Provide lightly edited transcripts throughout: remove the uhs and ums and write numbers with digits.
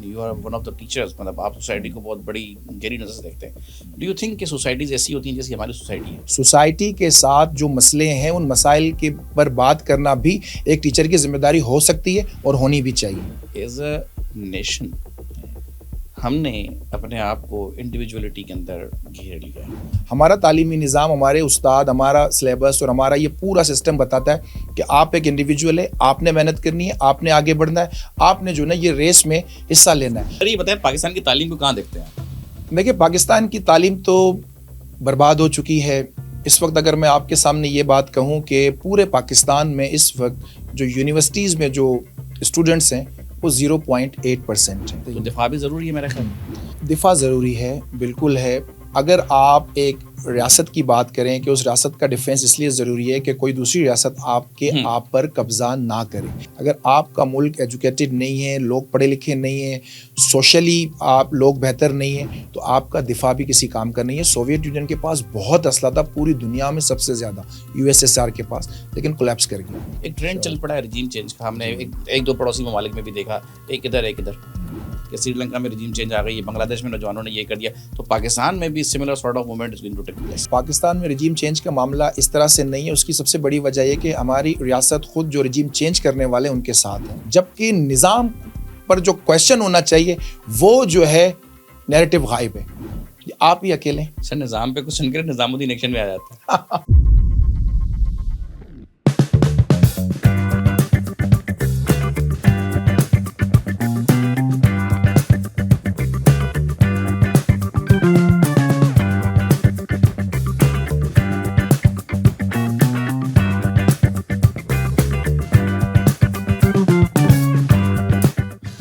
You are one of the teachers, مطلب آپ society کو بہت بڑی گہری نظر سے دیکھتے ہیں. ڈو یو تھنک کہ سوسائٹیز ایسی ہوتی ہیں جیسی ہماری سوسائٹی ہے؟ سوسائٹی کے ساتھ جو مسئلے ہیں ان مسائل کے پر بات کرنا بھی ایک ٹیچر کی ذمہ داری ہو سکتی ہے اور ہونی بھی چاہیے. ایز اے نیشن ہم نے اپنے آپ کو انڈیویجولیٹی کے اندر گھیر لیا ہے. ہمارا تعلیمی نظام, ہمارے استاد, ہمارا سلیبس اور ہمارا یہ پورا سسٹم بتاتا ہے کہ آپ ایک انڈیویجول ہے, آپ نے محنت کرنی ہے, آپ نے آگے بڑھنا ہے, آپ نے جو نا یہ ریس میں حصہ لینا ہے. سر یہ بتائیں پاکستان کی تعلیم کو کہاں دیکھتے ہیں؟ دیکھیے پاکستان کی تعلیم تو برباد ہو چکی ہے اس وقت. اگر میں آپ کے سامنے یہ بات کہوں کہ پورے پاکستان میں اس وقت جو یونیورسٹیز میں جو اسٹوڈنٹس ہیں وہ 0.8% ہیں. تو دفاع بھی ضروری ہے میرا خیال. دفاع ضروری ہے, بالکل ہے. اگر آپ ایک ریاست کی بات کریں کہ اس ریاست کا ڈیفینس اس لیے ضروری ہے کہ کوئی دوسری ریاست آپ پر قبضہ نہ کرے. اگر آپ کا ملک ایجوکیٹڈ نہیں ہے, لوگ پڑھے لکھے نہیں ہیں, سوشلی آپ لوگ بہتر نہیں ہیں, تو آپ کا دفاع بھی کسی کام کا نہیں ہے. سوویت یونین کے پاس بہت اسلحہ تھا, پوری دنیا میں سب سے زیادہ USSR کے پاس, لیکن کولیپس کر گیا. ایک ٹرینڈ چل پڑا ہے رجیم چینج کا. ہم نے ایک دو پڑوسی ممالک میں بھی دیکھا, ایک ادھر کہ سری لنکا میں رجیم چینج آ گئی ہے, بنگلہ دیش میں نوجوانوں نے یہ کر دیا, تو پاکستان میں بھی similar sort of movement is going to take place. Pakistan میں رجیم چینج کا معاملہ اس طرح سے نہیں ہے. اس کی سب سے بڑی وجہ یہ کہ ہماری ریاست خود جو رجیم چینج کرنے والے ان کے ساتھ ہیں, جبکہ نظام پر جو کویشچن ہونا چاہیے وہ جو ہے نیریٹو غائب ہے. آپ ہی اکیلے. سر نظام پہ کچھ سن کر نظام الدین ایکشن میں آ جاتا ہے.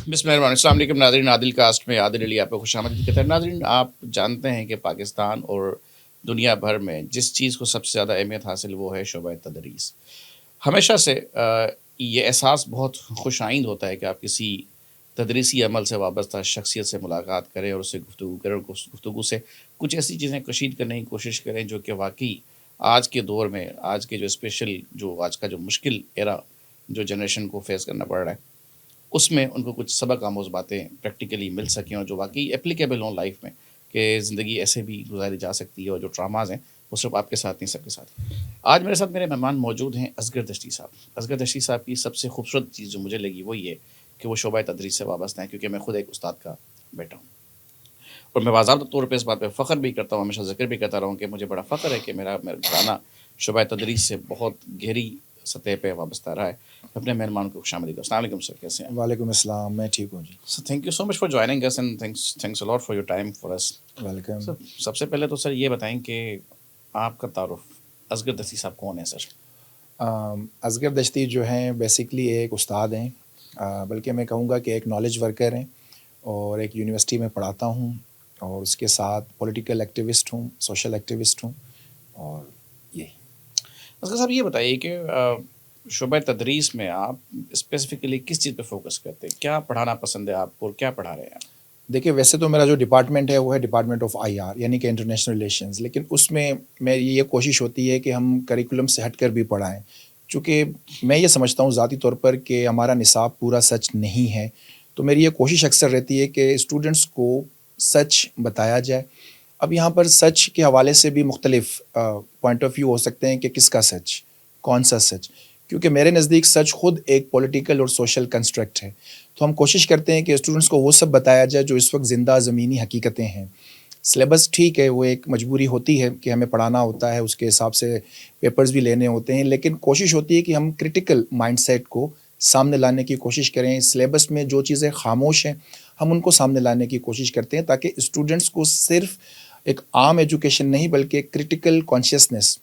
بسم اللہ الرحمن الرحیم. السلام علیکم ناظرین, عادل کاسٹ میں عادل علی آپ کو خوش آمدید کہتے ہیں. ناظرین, آپ جانتے ہیں کہ پاکستان اور دنیا بھر میں جس چیز کو سب سے زیادہ اہمیت حاصل وہ ہے شعبہ تدریس. ہمیشہ سے یہ احساس بہت خوش آئند ہوتا ہے کہ آپ کسی تدریسی عمل سے وابستہ شخصیت سے ملاقات کریں اور اس سے گفتگو کریں, اور گفتگو سے کچھ ایسی چیزیں کشید کرنے کی کوشش کریں جو کہ واقعی آج کے دور میں, آج کے جو اسپیشل جو آج کا جو مشکل ایرا جو جنریشن کو فیس کرنا پڑ رہا ہے, اس میں ان کو کچھ سبق آموز باتیں پریکٹیکلی مل سکیں اور جو واقعی اپلیکیبل ہوں لائف میں, کہ زندگی ایسے بھی گزاری جا سکتی ہے, اور جو ٹراماز ہیں وہ صرف آپ کے ساتھ نہیں, سب کے ساتھ. آج میرے ساتھ میرے مہمان موجود ہیں اصغر دشتی صاحب. اصغر دشتی صاحب کی سب سے خوبصورت چیز جو مجھے لگی وہ یہ کہ وہ شعبہ تدریس سے وابستہ ہیں, کیونکہ میں خود ایک استاد کا بیٹا ہوں, اور میں باضابطہ طور پہ اس بات پہ فخر بھی کرتا ہوں, ہمیشہ ذکر بھی کرتا رہا ہوں کہ مجھے بڑا فخر ہے کہ میرا گھرانہ شعبہ تدریس سے بہت گہری سطح پہ وابستہ رہا ہے. اپنے مہمان کو خوش آمدید. السلام علیکم سر, کیسے ہیں؟ وعلیکم السلام, میں ٹھیک ہوں جی. Sir thank you so much for joining us and thanks a lot for your time for us. Welcome. سب سے پہلے تو سر یہ بتائیں کہ آپ کا تعارف اصغر دشتی صاحب کون ہے سر؟ اصغر دشتی جو ہیں بیسکلی ایک استاد ہیں, بلکہ میں کہوں گا کہ ایک نالج ورکر ہیں, اور ایک یونیورسٹی میں پڑھاتا ہوں, اور اس کے ساتھ پولیٹیکل ایکٹیوسٹ ہوں, سوشل ایکٹیوسٹ ہوں. اور یہی. اصغر صاحب یہ بتائیے کہ شعبہ تدریس میں آپ اسپیسیفکلی کس چیز پہ فوکس کرتے ہیں, کیا پڑھانا پسند ہے آپ کو, اور کیا پڑھا رہے ہیں؟ دیکھیے ویسے تو میرا جو ڈپارٹمنٹ ہے وہ ہے ڈپارٹمنٹ آف IR, یعنی کہ انٹرنیشنل ریلیشنز, لیکن اس میں میری یہ کوشش ہوتی ہے کہ ہم کریکولم سے ہٹ کر بھی پڑھائیں, چونکہ میں یہ سمجھتا ہوں ذاتی طور پر کہ ہمارا نصاب پورا سچ نہیں ہے. تو میری یہ کوشش اکثر رہتی ہے کہ اسٹوڈنٹس کو سچ بتایا جائے. اب یہاں پر سچ کے حوالے سے بھی مختلف پوائنٹ آف ویو ہو سکتے ہیں کہ کس کا سچ, کون سا سچ, کیونکہ میرے نزدیک سچ خود ایک پولیٹیکل اور سوشل کنسٹرکٹ ہے. تو ہم کوشش کرتے ہیں کہ اسٹوڈنٹس کو وہ سب بتایا جائے جو اس وقت زندہ زمینی حقیقتیں ہیں. سلیبس ٹھیک ہے, وہ ایک مجبوری ہوتی ہے کہ ہمیں پڑھانا ہوتا ہے, اس کے حساب سے پیپرز بھی لینے ہوتے ہیں, لیکن کوشش ہوتی ہے کہ ہم کرٹیکل مائنڈ سیٹ کو سامنے لانے کی کوشش کریں. سلیبس میں جو چیزیں خاموش ہیں ہم ان کو سامنے لانے کی کوشش کرتے ہیں, تاکہ اسٹوڈنٹس کو صرف ایک عام ایجوکیشن نہیں بلکہ کرٹیکل کانشیسنس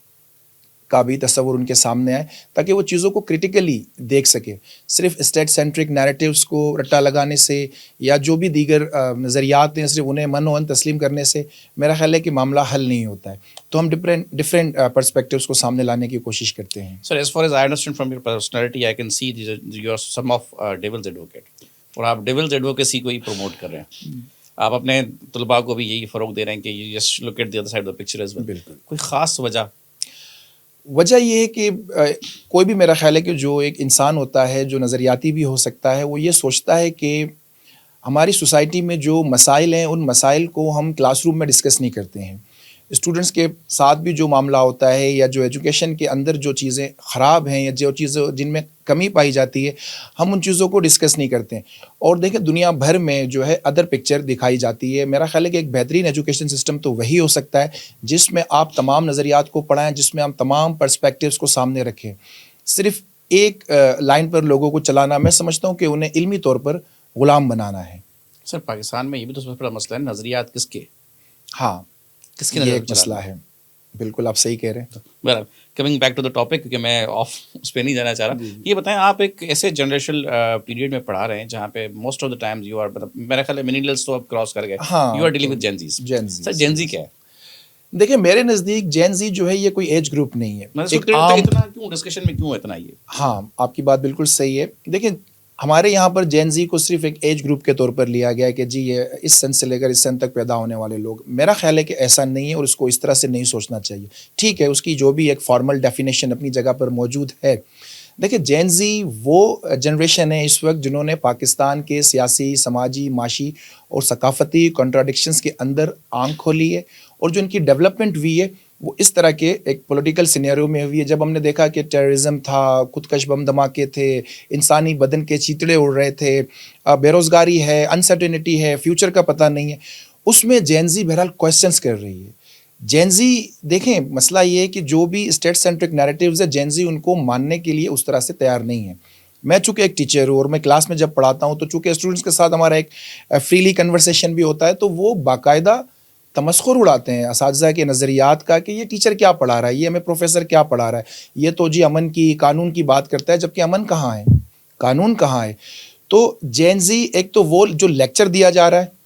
کا بھی تصور ان کے سامنے آئے, تاکہ وہ چیزوں کو کرٹیکلی دیکھ سکے. صرف اسٹیٹ سینٹرک نیریٹیوز کو رٹا لگانے سے یا جو بھی دیگر نظریات ہیں صرف انہیں من و ان تسلیم کرنے سے میرا خیال ہے کہ معاملہ حل نہیں ہوتا ہے. تو ہم ڈفرینٹ پرسپیکٹیوز کو سامنے لانے کی کوشش کرتے ہیں. Sir as far as I understand from your personality I can see you are some of devil's advocate, اور آپ ڈیولز ایڈوکیسی کو ہی پروموٹ کر رہے ہیں. آپ اپنے طلباء کو بھی یہی فروغ دے رہے ہیں کہ you just look at the other side of the picture as well. بالکل. کوئی خاص وجہ یہ ہے کہ کوئی بھی میرا خیال ہے کہ جو ایک انسان ہوتا ہے جو نظریاتی بھی ہو سکتا ہے, وہ یہ سوچتا ہے کہ ہماری سوسائٹی میں جو مسائل ہیں ان مسائل کو ہم کلاس روم میں ڈسکس نہیں کرتے ہیں. اسٹوڈنٹس کے ساتھ بھی جو معاملہ ہوتا ہے یا جو ایجوکیشن کے اندر جو چیزیں خراب ہیں یا جو چیزیں جن میں کمی پائی جاتی ہے ہم ان چیزوں کو ڈسکس نہیں کرتے ہیں. اور دیکھیں دنیا بھر میں جو ہے ادر پکچر دکھائی جاتی ہے. میرا خیال ہے کہ ایک بہترین ایجوکیشن سسٹم تو وہی ہو سکتا ہے جس میں آپ تمام نظریات کو پڑھائیں, جس میں ہم تمام پرسپیکٹیوز کو سامنے رکھیں. صرف ایک لائن پر لوگوں کو چلانا میں سمجھتا ہوں کہ انہیں علمی طور پر غلام بنانا ہے. سر پاکستان میں یہ بھی تو سب سے بڑا مسئلہ ہے, نظریات کس کے, ہاں کس کی یہ نظر ایک مسئلہ ہے. بالکل آپ صحیح کہہ رہے ہیں. بہرحال coming back to the topic, کیونکہ میں آف اس پہ نہیں جانا چاہ رہا, یہ بتائیں آپ ایک ایسے جنریشنل پیریڈ میں پڑھا رہے ہیں جہاں پہ most of the times you are, مطلب میرا خیال ہے ملینیلس تو اب کراس کر گئے, you are dealing with Gen Zs. Sir Gen Z کیا ہے؟ دیکھیں میرے نزدیک جین زی جو ہے یہ کوئی ایج گروپ نہیں ہے. اتنا کیوں ڈسکشن میں کیوں اتنا یہ؟ ہاں آپ کی بات بالکل صحیح ہے. دیکھیں ہمارے یہاں پر جین زی کو صرف ایک ایج گروپ کے طور پر لیا گیا ہے کہ جی یہ اس سن سے لے کر اس سن تک پیدا ہونے والے لوگ. میرا خیال ہے کہ ایسا نہیں ہے اور اس کو اس طرح سے نہیں سوچنا چاہیے. ٹھیک ہے اس کی جو بھی ایک فارمل ڈیفینیشن اپنی جگہ پر موجود ہے. دیکھیں جین زی وہ جنریشن ہے اس وقت جنہوں نے پاکستان کے سیاسی, سماجی, معاشی اور ثقافتی کنٹراڈکشنز کے اندر آنکھ کھولی ہے, اور جو ان کی ڈیولپمنٹ ہوئی ہے وہ اس طرح کے ایک پولیٹیکل سینیریو میں ہوئی ہے جب ہم نے دیکھا کہ ٹیررزم تھا, خودکش بم دھماکے تھے, انسانی بدن کے چیتڑے اڑ رہے تھے, بے روزگاری ہے, انسرٹینٹی ہے, فیوچر کا پتہ نہیں ہے. اس میں جین زی بہرحال کویسچنس کر رہی ہے. جین زی دیکھیں مسئلہ یہ ہے کہ جو بھی اسٹیٹ سینٹرک نیریٹیوز ہے جین زی ان کو ماننے کے لیے اس طرح سے تیار نہیں ہے. میں چونکہ ایک ٹیچر ہوں اور میں کلاس میں جب پڑھاتا ہوں تو چونکہ اسٹوڈنٹس کے ساتھ ہمارا ایک فریلی کنورسیشن بھی ہوتا ہے تو وہ باقاعدہ تمسخر اڑاتے ہیں اساتذہ کے نظریات کا کہ یہ ٹیچر کیا پڑھا رہا ہے, یہ ہمیں پروفیسر کیا پڑھا رہا ہے, یہ تو جی امن کی قانون کی بات کرتا ہے, جبکہ امن کہاں ہے, قانون کہاں ہے. تو جین زی ایک تو وہ جو لیکچر دیا جا رہا ہے,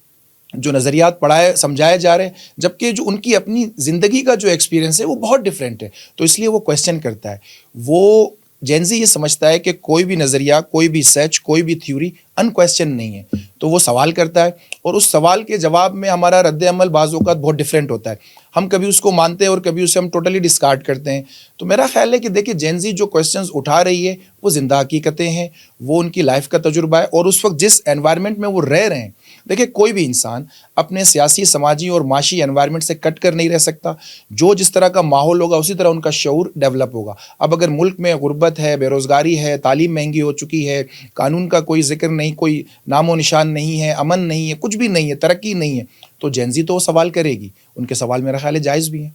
جو نظریات پڑھائے سمجھائے جا رہے ہیں, جبکہ جو ان کی اپنی زندگی کا جو ایکسپیرینس ہے وہ بہت ڈفرینٹ ہے. تو اس لیے وہ کویسچن کرتا ہے. وہ جین زی یہ سمجھتا ہے کہ کوئی بھی نظریہ, کوئی بھی سچ, کوئی بھی تھیوری ان کویسچن نہیں ہے. تو وہ سوال کرتا ہے اور اس سوال کے جواب میں ہمارا رد عمل بعض اوقات بہت ڈفرینٹ ہوتا ہے. ہم کبھی اس کو مانتے ہیں اور کبھی اسے ہم ٹوٹلی ڈسکارڈ کرتے ہیں. تو میرا خیال ہے کہ دیکھیں جین زی جو کویسچنز اٹھا رہی ہے وہ زندہ حقیقتیں ہیں, وہ ان کی لائف کا تجربہ ہے, اور اس وقت جس انوائرمنٹ میں وہ رہ رہے ہیں. دیکھیں کوئی بھی انسان اپنے سیاسی, سماجی اور معاشی انوائرمنٹ سے کٹ کر نہیں رہ سکتا. جو جس طرح کا ماحول ہوگا اسی طرح ان کا شعور ڈیولپ ہوگا. اب اگر ملک میں غربت ہے, بے روزگاری ہے, تعلیم مہنگی ہو چکی ہے, قانون کا کوئی ذکر نہیں, کوئی نام و نشان نہیں ہے, امن نہیں ہے, کچھ بھی نہیں ہے, ترقی نہیں ہے, تو جین زی تو وہ سوال کرے گی. ان کے سوال میرا خیال ہے جائز بھی ہیں.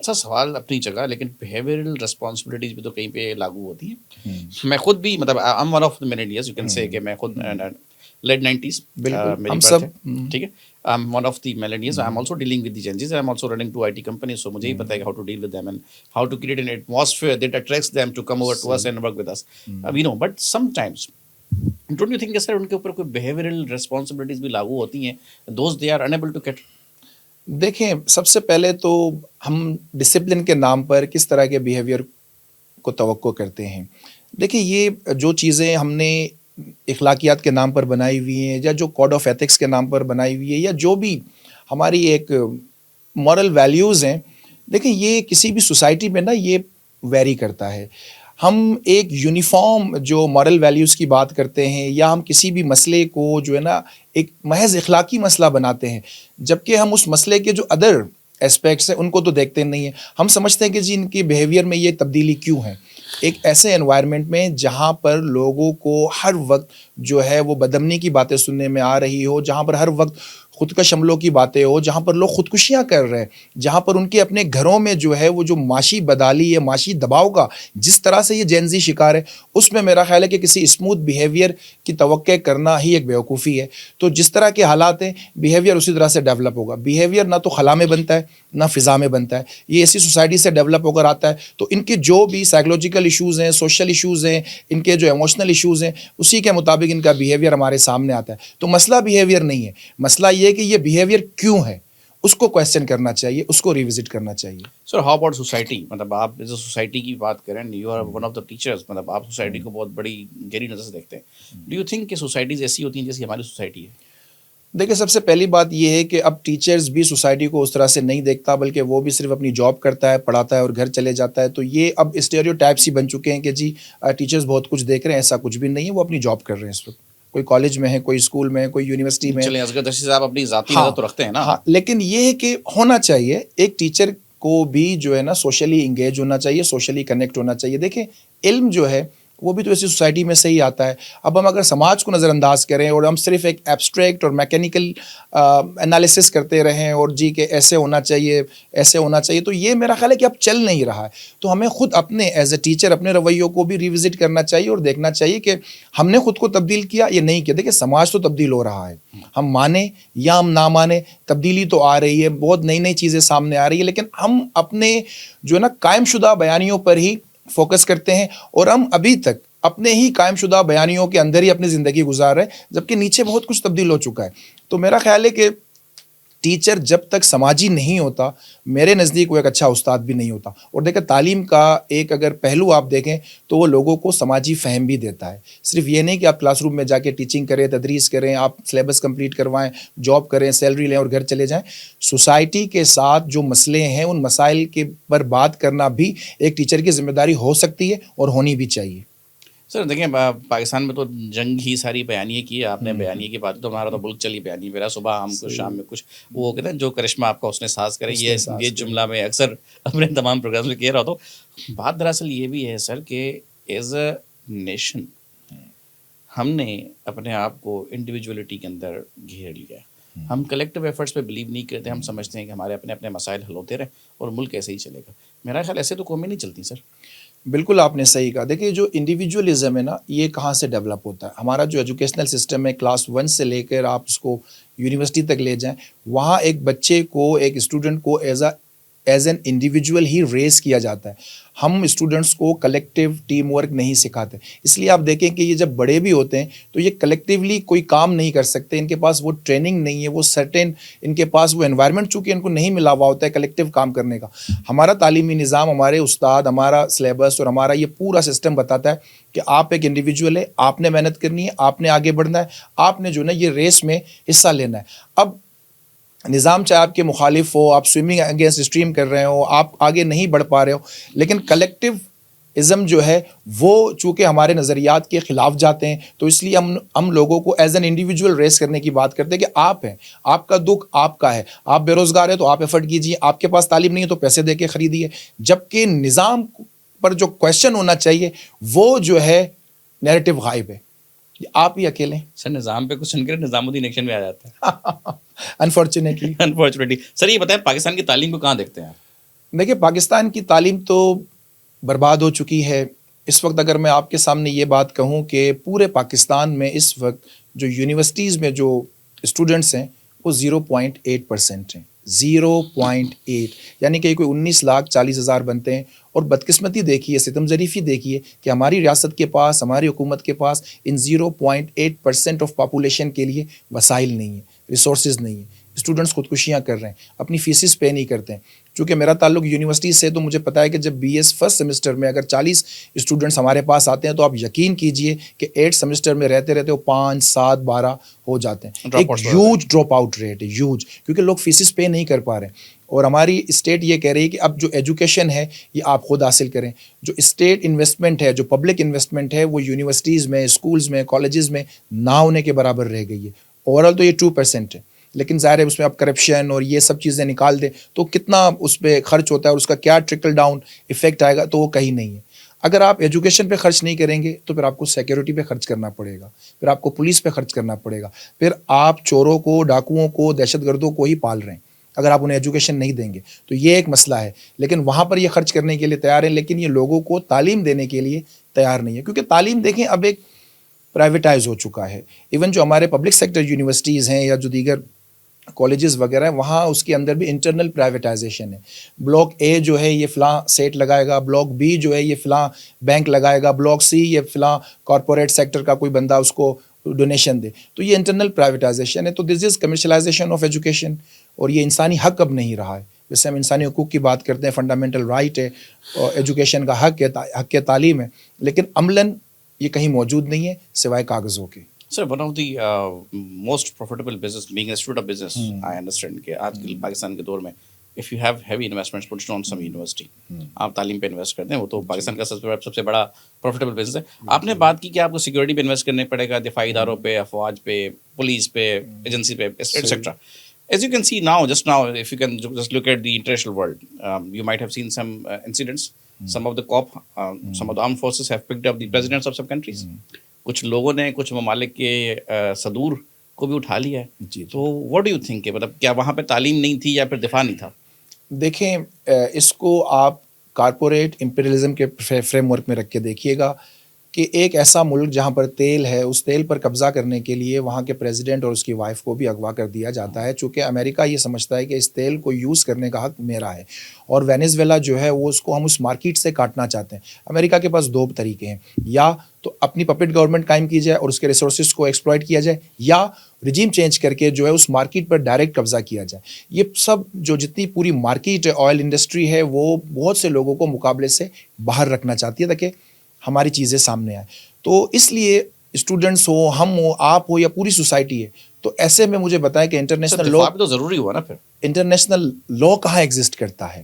اچھا سوال اپنی جگہ, لیکن بیہیویئرل رسپانسبلٹیز بھی تو کہیں پہ لاگو ہوتی ہیں. میں خود بھی مطلب I am one of the millennials, you can say کہ میں خود لیٹ 90s میری برتھ ہے, ٹھیک ہے. I am one of the millennials, I am also dealing with the Gen Zs, I am also running 2 IT companies, so مجھے ہی پتہ ہے کہ how to deal with them and how to create an atmosphere that attracts them to come over to us and work with us. We know, but sometimes don't you think کہ سر ان کے اوپر کوئی behavioural responsibilities بھی لاگو ہوتی ہیں, those they are unable to get? دیکھیں سب سے پہلے تو ہم ڈسپلن کے نام پر کس طرح کے بیہیویئر کو توقع کرتے ہیں. دیکھیں یہ جو چیزیں ہم نے اخلاقیات کے نام پر بنائی ہوئی ہیں, یا جو کوڈ آف ایتھکس کے نام پر بنائی ہوئی ہے, یا جو بھی ہماری ایک مورل ویلیوز ہیں, دیکھیں یہ کسی بھی سوسائٹی میں نا یہ ویری کرتا ہے. ہم ایک یونیفارم جو مورل ویلیوز کی بات کرتے ہیں, یا ہم کسی بھی مسئلے کو جو ہے نا ایک محض اخلاقی مسئلہ بناتے ہیں, جبکہ ہم اس مسئلے کے جو ادر اسپیکٹس ہیں ان کو تو دیکھتے نہیں ہیں. ہم سمجھتے ہیں کہ جی ان کی بیہیویئر میں یہ تبدیلی کیوں ہے. ایک ایسے انوائرمنٹ میں جہاں پر لوگوں کو ہر وقت جو ہے وہ بدامنی کی باتیں سننے میں آ رہی ہو, جہاں پر ہر وقت خودکش حملوں کی باتیں ہو, جہاں پر لوگ خودکشیاں کر رہے ہیں, جہاں پر ان کے اپنے گھروں میں جو ہے وہ جو معاشی بدحالی ہے, معاشی دباؤ کا جس طرح سے یہ جین زی شکار ہے, اس میں میرا خیال ہے کہ کسی اسموتھ بیہیویئر کی توقع کرنا ہی ایک بیوقوفی ہے. تو جس طرح کے حالات ہیں بیہیویئر اسی طرح سے ڈیولپ ہوگا. بیہیویئر نہ تو خلا میں بنتا ہے نہ فضا میں بنتا ہے, یہ ایسی سوسائٹی سے ڈیولپ ہو کر آتا ہے. تو ان کے جو بھی سائیکولوجیکل ایشوز ہیں, سوشل ایشوز ہیں, ان کے جو ایموشنل ایشوز ہیں, اسی کے مطابق ان کا بیہیویئر ہمارے سامنے آتا ہے. تو مسئلہ بیہیویئر نہیں ہے, مسئلہ یہ کہ یہ بیہیویئر کیوں ہے اس کو کویسچن کرنا چاہیے, اس کو ریوزٹ کرنا چاہیے. سر ہاؤ اباؤٹ سوسائٹی, مطلب آپ جو سوسائٹی کی بات کریں, you are one of the teachers, مطلب آپ سوسائٹی کو بہت بڑی گہری نظر سے دیکھتے ہیں. ڈو یو تھنک کہ سوسائٹیز ایسی ہوتی ہیں جیسی ہماری سوسائٹی ہے؟ دیکھیں سب سے پہلی بات یہ ہے کہ اب ٹیچرز بھی سوسائٹی کو اس طرح سے نہیں دیکھتا, بلکہ وہ بھی صرف اپنی جاب کرتا ہے, پڑھاتا ہے اور گھر چلے جاتا ہے. تو یہ اب اسٹیریو ٹائپس ہی بن چکے ہیں کہ جی ٹیچرز بہت کچھ دیکھ رہے ہیں, ایسا کچھ بھی نہیں ہے, وہ اپنی جاب کر رہے ہیں اس وقت. کوئی کالج میں ہے, کوئی اسکول میں ہے, کوئی یونیورسٹی میں. چلیں اصغر دشتی صاحب اپنی ذاتی نظر تو رکھتے ہیں نا. ہاں, لیکن یہ ہے کہ ہونا چاہیے ایک ٹیچر کو بھی جو ہے نا سوشلی انگیج ہونا چاہیے, سوشلی کنیکٹ ہونا چاہیے. دیکھیں علم جو ہے وہ بھی تو ایسی سوسائٹی میں سے ہی آتا ہے. اب ہم اگر سماج کو نظر انداز کریں اور ہم صرف ایک ایبسٹریکٹ اور میکینیکل انالیسس کرتے رہیں اور جی کہ ایسے ہونا چاہیے ایسے ہونا چاہیے, تو یہ میرا خیال ہے کہ اب چل نہیں رہا ہے. تو ہمیں خود اپنے ایز اے ٹیچر اپنے رویوں کو بھی ریوزٹ کرنا چاہیے اور دیکھنا چاہیے کہ ہم نے خود کو تبدیل کیا یا نہیں کیا. دیکھیں سماج تو تبدیل ہو رہا ہے, ہم مانیں یا ہم نہ مانیں تبدیلی تو آ رہی ہے, بہت نئی نئی چیزیں سامنے آ رہی ہے, لیکن ہم اپنے جو ہے نا قائم شدہ بیانیوں پر ہی فوکس کرتے ہیں اور ہم ابھی تک اپنے ہی قائم شدہ بیانیوں کے اندر ہی اپنی زندگی گزار رہے ہیں, جبکہ نیچے بہت کچھ تبدیل ہو چکا ہے. تو میرا خیال ہے کہ ٹیچر جب تک سماجی نہیں ہوتا میرے نزدیک وہ ایک اچھا استاد بھی نہیں ہوتا. اور دیکھیں تعلیم کا ایک اگر پہلو آپ دیکھیں تو وہ لوگوں کو سماجی فہم بھی دیتا ہے. صرف یہ نہیں کہ آپ کلاس روم میں جا کے ٹیچنگ کریں, تدریس کریں, آپ سلیبس کمپلیٹ کروائیں, جاب کریں, سیلری لیں اور گھر چلے جائیں. سوسائٹی کے ساتھ جو مسئلے ہیں ان مسائل کے پر بات کرنا بھی ایک ٹیچر کی ذمہ داری ہو سکتی ہے اور ہونی بھی چاہیے. سر دیکھیں پاکستان میں تو جنگ ہی ساری بیانیے کی ہے, آپ نے بیانیے کی بات تو ہمارا تو ملک چلی بیانیے میرا, صبح ہم کچھ شام میں کچھ, وہ کہتے ہیں جو کرشمہ آپ کا اس نے ساز کرے, یہ جملہ میں اکثر اپنے تمام پروگرام میں کہہ رہا ہوں. بات دراصل یہ بھی ہے سر کہ ایز اے نیشن ہم نے اپنے آپ کو انڈیویجولیٹی کے اندر گھیر لیا. ہم کلیکٹیو ایفرٹس پہ بلیو نہیں کرتے, ہم سمجھتے ہیں کہ ہمارے اپنے اپنے مسائل حل ہوتے رہیں اور ملک ایسے ہی چلے گا. میرا خیال ایسے تو قومیں نہیں چلتی سر. بالکل آپ نے صحیح کہا. دیکھیے جو انڈیویجولزم ہے نا یہ کہاں سے ڈیولپ ہوتا ہے. ہمارا جو ایجوکیشنل سسٹم ہے کلاس 1 سے لے کر آپ اس کو یونیورسٹی تک لے جائیں, وہاں ایک بچے کو ایک اسٹوڈنٹ کو as an individual he raise کیا جاتا ہے. ہم اسٹوڈنٹس کو کلیکٹیو ٹیم ورک نہیں سکھاتے. اس لیے آپ دیکھیں کہ یہ جب بڑے بھی ہوتے ہیں تو یہ کلیکٹیولی کوئی کام نہیں کر سکتے, ان کے پاس وہ ٹریننگ نہیں ہے, وہ سرٹن ان کے پاس وہ انوائرمنٹ چونکہ ان کو نہیں ملا ہوا ہوتا ہے کلیکٹیو کام کرنے کا. ہمارا تعلیمی نظام, ہمارے استاد, ہمارا سلیبس اور ہمارا یہ پورا سسٹم بتاتا ہے کہ آپ ایک انڈیویجول ہے, آپ نے محنت کرنی ہے, آپ نے آگے بڑھنا ہے, آپ نے جو نا یہ ریس میں حصہ لینا ہے. اب نظام چاہے آپ کے مخالف ہو, آپ سوئمنگ اگینسٹ اسٹریم کر رہے ہو, آپ آگے نہیں بڑھ پا رہے ہو, لیکن کلیکٹیو ازم جو ہے وہ چونکہ ہمارے نظریات کے خلاف جاتے ہیں تو اس لیے ہم لوگوں کو ایز این انڈیویجول ریس کرنے کی بات کرتے ہیں کہ آپ ہیں, آپ کا دکھ آپ کا ہے, آپ بے روزگار ہیں تو آپ ایفرٹ کیجیے, آپ کے پاس تعلیم نہیں ہے تو پیسے دے کے خریدیے. جبکہ نظام پر جو کویشچن ہونا چاہیے وہ جو ہے نیریٹو غائب ہے, آپ ہی اکیلے ہیں. سر نظام پہ کچھ سن کر نظام الدین ایکشن میں آ جاتا ہے انفارچونیٹلی. سر یہ بتائیں پاکستان کی تعلیم کو کہاں دیکھتے ہیں آپ؟ دیکھیے پاکستان کی تعلیم تو برباد ہو چکی ہے اس وقت. اگر میں آپ کے سامنے یہ بات کہوں کہ پورے پاکستان میں اس وقت جو یونیورسٹیز میں جو اسٹوڈنٹس ہیں وہ 0.8% ہیں. 0.8 یعنی کہ کوئی 19,40,000 بنتے ہیں. اور بدقسمتی دیکھیے, ستم ظریفی دیکھیے کہ ہماری ریاست کے پاس, ہماری حکومت کے پاس ان 0.8% آف پاپولیشن کے لیے وسائل نہیں ہیں, ریسورسز نہیں ہیں. اسٹوڈنٹس خودکشیاں کر رہے ہیں, اپنی فیسز پے نہیں کرتے ہیں. چونکہ میرا تعلق یونیورسٹی سے تو مجھے پتا ہے کہ جب بی ایس فرسٹ سیمسٹر میں اگر 40 اسٹوڈنٹس ہمارے پاس آتے ہیں تو آپ یقین کیجئے کہ 8 سیمسٹر میں رہتے رہتے وہ 5, 7, 12 ہو جاتے ہیں. ایک ہیوج ڈراپ آؤٹ ریٹ ہے, ہیوج, کیونکہ لوگ فیسز پے نہیں کر پا رہے ہیں. اور ہماری اسٹیٹ یہ کہہ رہی ہے کہ اب جو ایجوکیشن ہے یہ آپ خود حاصل کریں. جو اسٹیٹ انویسٹمنٹ ہے, جو پبلک انویسٹمنٹ ہے وہ یونیورسٹیز میں, اسکولز میں, کالجز میں نہ ہونے کے برابر رہ گئی ہے. اوور آل تو یہ 2% ہے, لیکن ظاہر ہے اس میں آپ کرپشن اور یہ سب چیزیں نکال دیں تو کتنا اس پہ خرچ ہوتا ہے اور اس کا کیا ٹرکل ڈاؤن ایفیکٹ آئے گا تو وہ کہیں نہیں ہے. اگر آپ ایجوکیشن پہ خرچ نہیں کریں گے تو پھر آپ کو سیکیورٹی پہ خرچ کرنا پڑے گا, پھر آپ کو پولیس پہ خرچ کرنا پڑے گا, پھر آپ چوروں کو, ڈاکوؤں کو, دہشت گردوں کو ہی پال رہے ہیں اگر آپ انہیں ایجوکیشن نہیں دیں گے. تو یہ ایک مسئلہ ہے, لیکن وہاں پر یہ خرچ کرنے کے لیے تیار ہیں, لیکن یہ لوگوں کو تعلیم دینے کے لیے تیار نہیں ہے. کیونکہ تعلیم دیکھیں اب ایک پرائیویٹائز ہو چکا ہے. ایون جو ہمارے پبلک سیکٹر یونیورسٹیز ہیں یا جو دیگر کالجز وغیرہ ہیں وہاں اس کے اندر بھی انٹرنل پرائیویٹائزیشن ہے. بلاک اے جو ہے یہ فلاں سیٹ لگائے گا, بلاک بی جو ہے یہ فلاں بینک لگائے گا, بلاک سی یہ فلاں کارپوریٹ سیکٹر کا کوئی بندہ اس کو ڈونیشن دے. تو یہ انٹرنل پرائیویٹائزیشن ہے. تو دس از کمرشلائزیشن آف ایجوکیشن, اور یہ انسانی حق اب نہیں رہا ہے. جیسے ہم انسانی حقوق کی بات کرتے ہیں, فنڈامنٹل رائٹ ہے, اور ایجوکیشن کا حق ہے, حق تعلیم ہے, لیکن عملاً یہ کہیں موجود نہیں ہے سوائے کاغذوں کے. Sir one of the most profitable business being a student of business, I understand کہ آج کل پاکستان کے دور میں if you have heavy investments put on some university, آپ تعلیم پہ انویسٹ کرتے ہیں, وہ تو پاکستان کا سب سے بڑا پروفیٹیبل بزنس ہے. آپ نے بات کی کہ آپ کو سیکورٹی پہ انویسٹ کرنے پڑے گا, دفاعی اداروں پہ, افواج پہ, پولیس پہ, ایجنسی پہ, etcetera. As you can see now, just now, if you can just look at the international world, you might have seen some incidents. Some of the some of the armed forces have picked up the presidents of some countries. کچھ لوگوں نے کچھ ممالک کے صدور کو بھی اٹھا لیا ہے. تو what do you think کہ مطلب کیا وہاں پہ تعلیم نہیں تھی یا پھر دفاع نہیں تھا؟ دیکھیں, اس کو آپ کارپوریٹ امپیریلزم کے فریم ورک میں رکھ کے دیکھیے گا کہ ایک ایسا ملک جہاں پر تیل ہے, اس تیل پر قبضہ کرنے کے لیے وہاں کے پریزیڈنٹ اور اس کی وائف کو بھی اغوا کر دیا جاتا ہے, چونکہ امریکہ یہ سمجھتا ہے کہ اس تیل کو یوز کرنے کا حق میرا ہے, اور وینیزویلا جو ہے وہ اس کو ہم اس مارکیٹ سے کاٹنا چاہتے ہیں. امریکہ کے پاس دو طریقے ہیں, یا تو اپنی پپٹ گورنمنٹ قائم کی جائے اور اس کے ریسورسز کو ایکسپلائٹ کیا جائے, یا رجیم چینج کر کے جو ہے اس مارکیٹ پر ڈائریکٹ قبضہ کیا جائے. یہ سب جو جتنی پوری مارکیٹ ہے, آئل انڈسٹری ہے, وہ بہت سے لوگوں کو مقابلے سے باہر رکھنا چاہتی ہے تاکہ ہماری چیزیں سامنے آئیں. تو اس لیے اسٹوڈنٹس ہو, ہم ہو, آپ ہو, یا پوری سوسائٹی ہے, تو ایسے میں مجھے بتائیں کہ انٹرنیشنل لا تو ضروری ہوا نا. پھر انٹرنیشنل لا کہاں ایگزسٹ کرتا ہے؟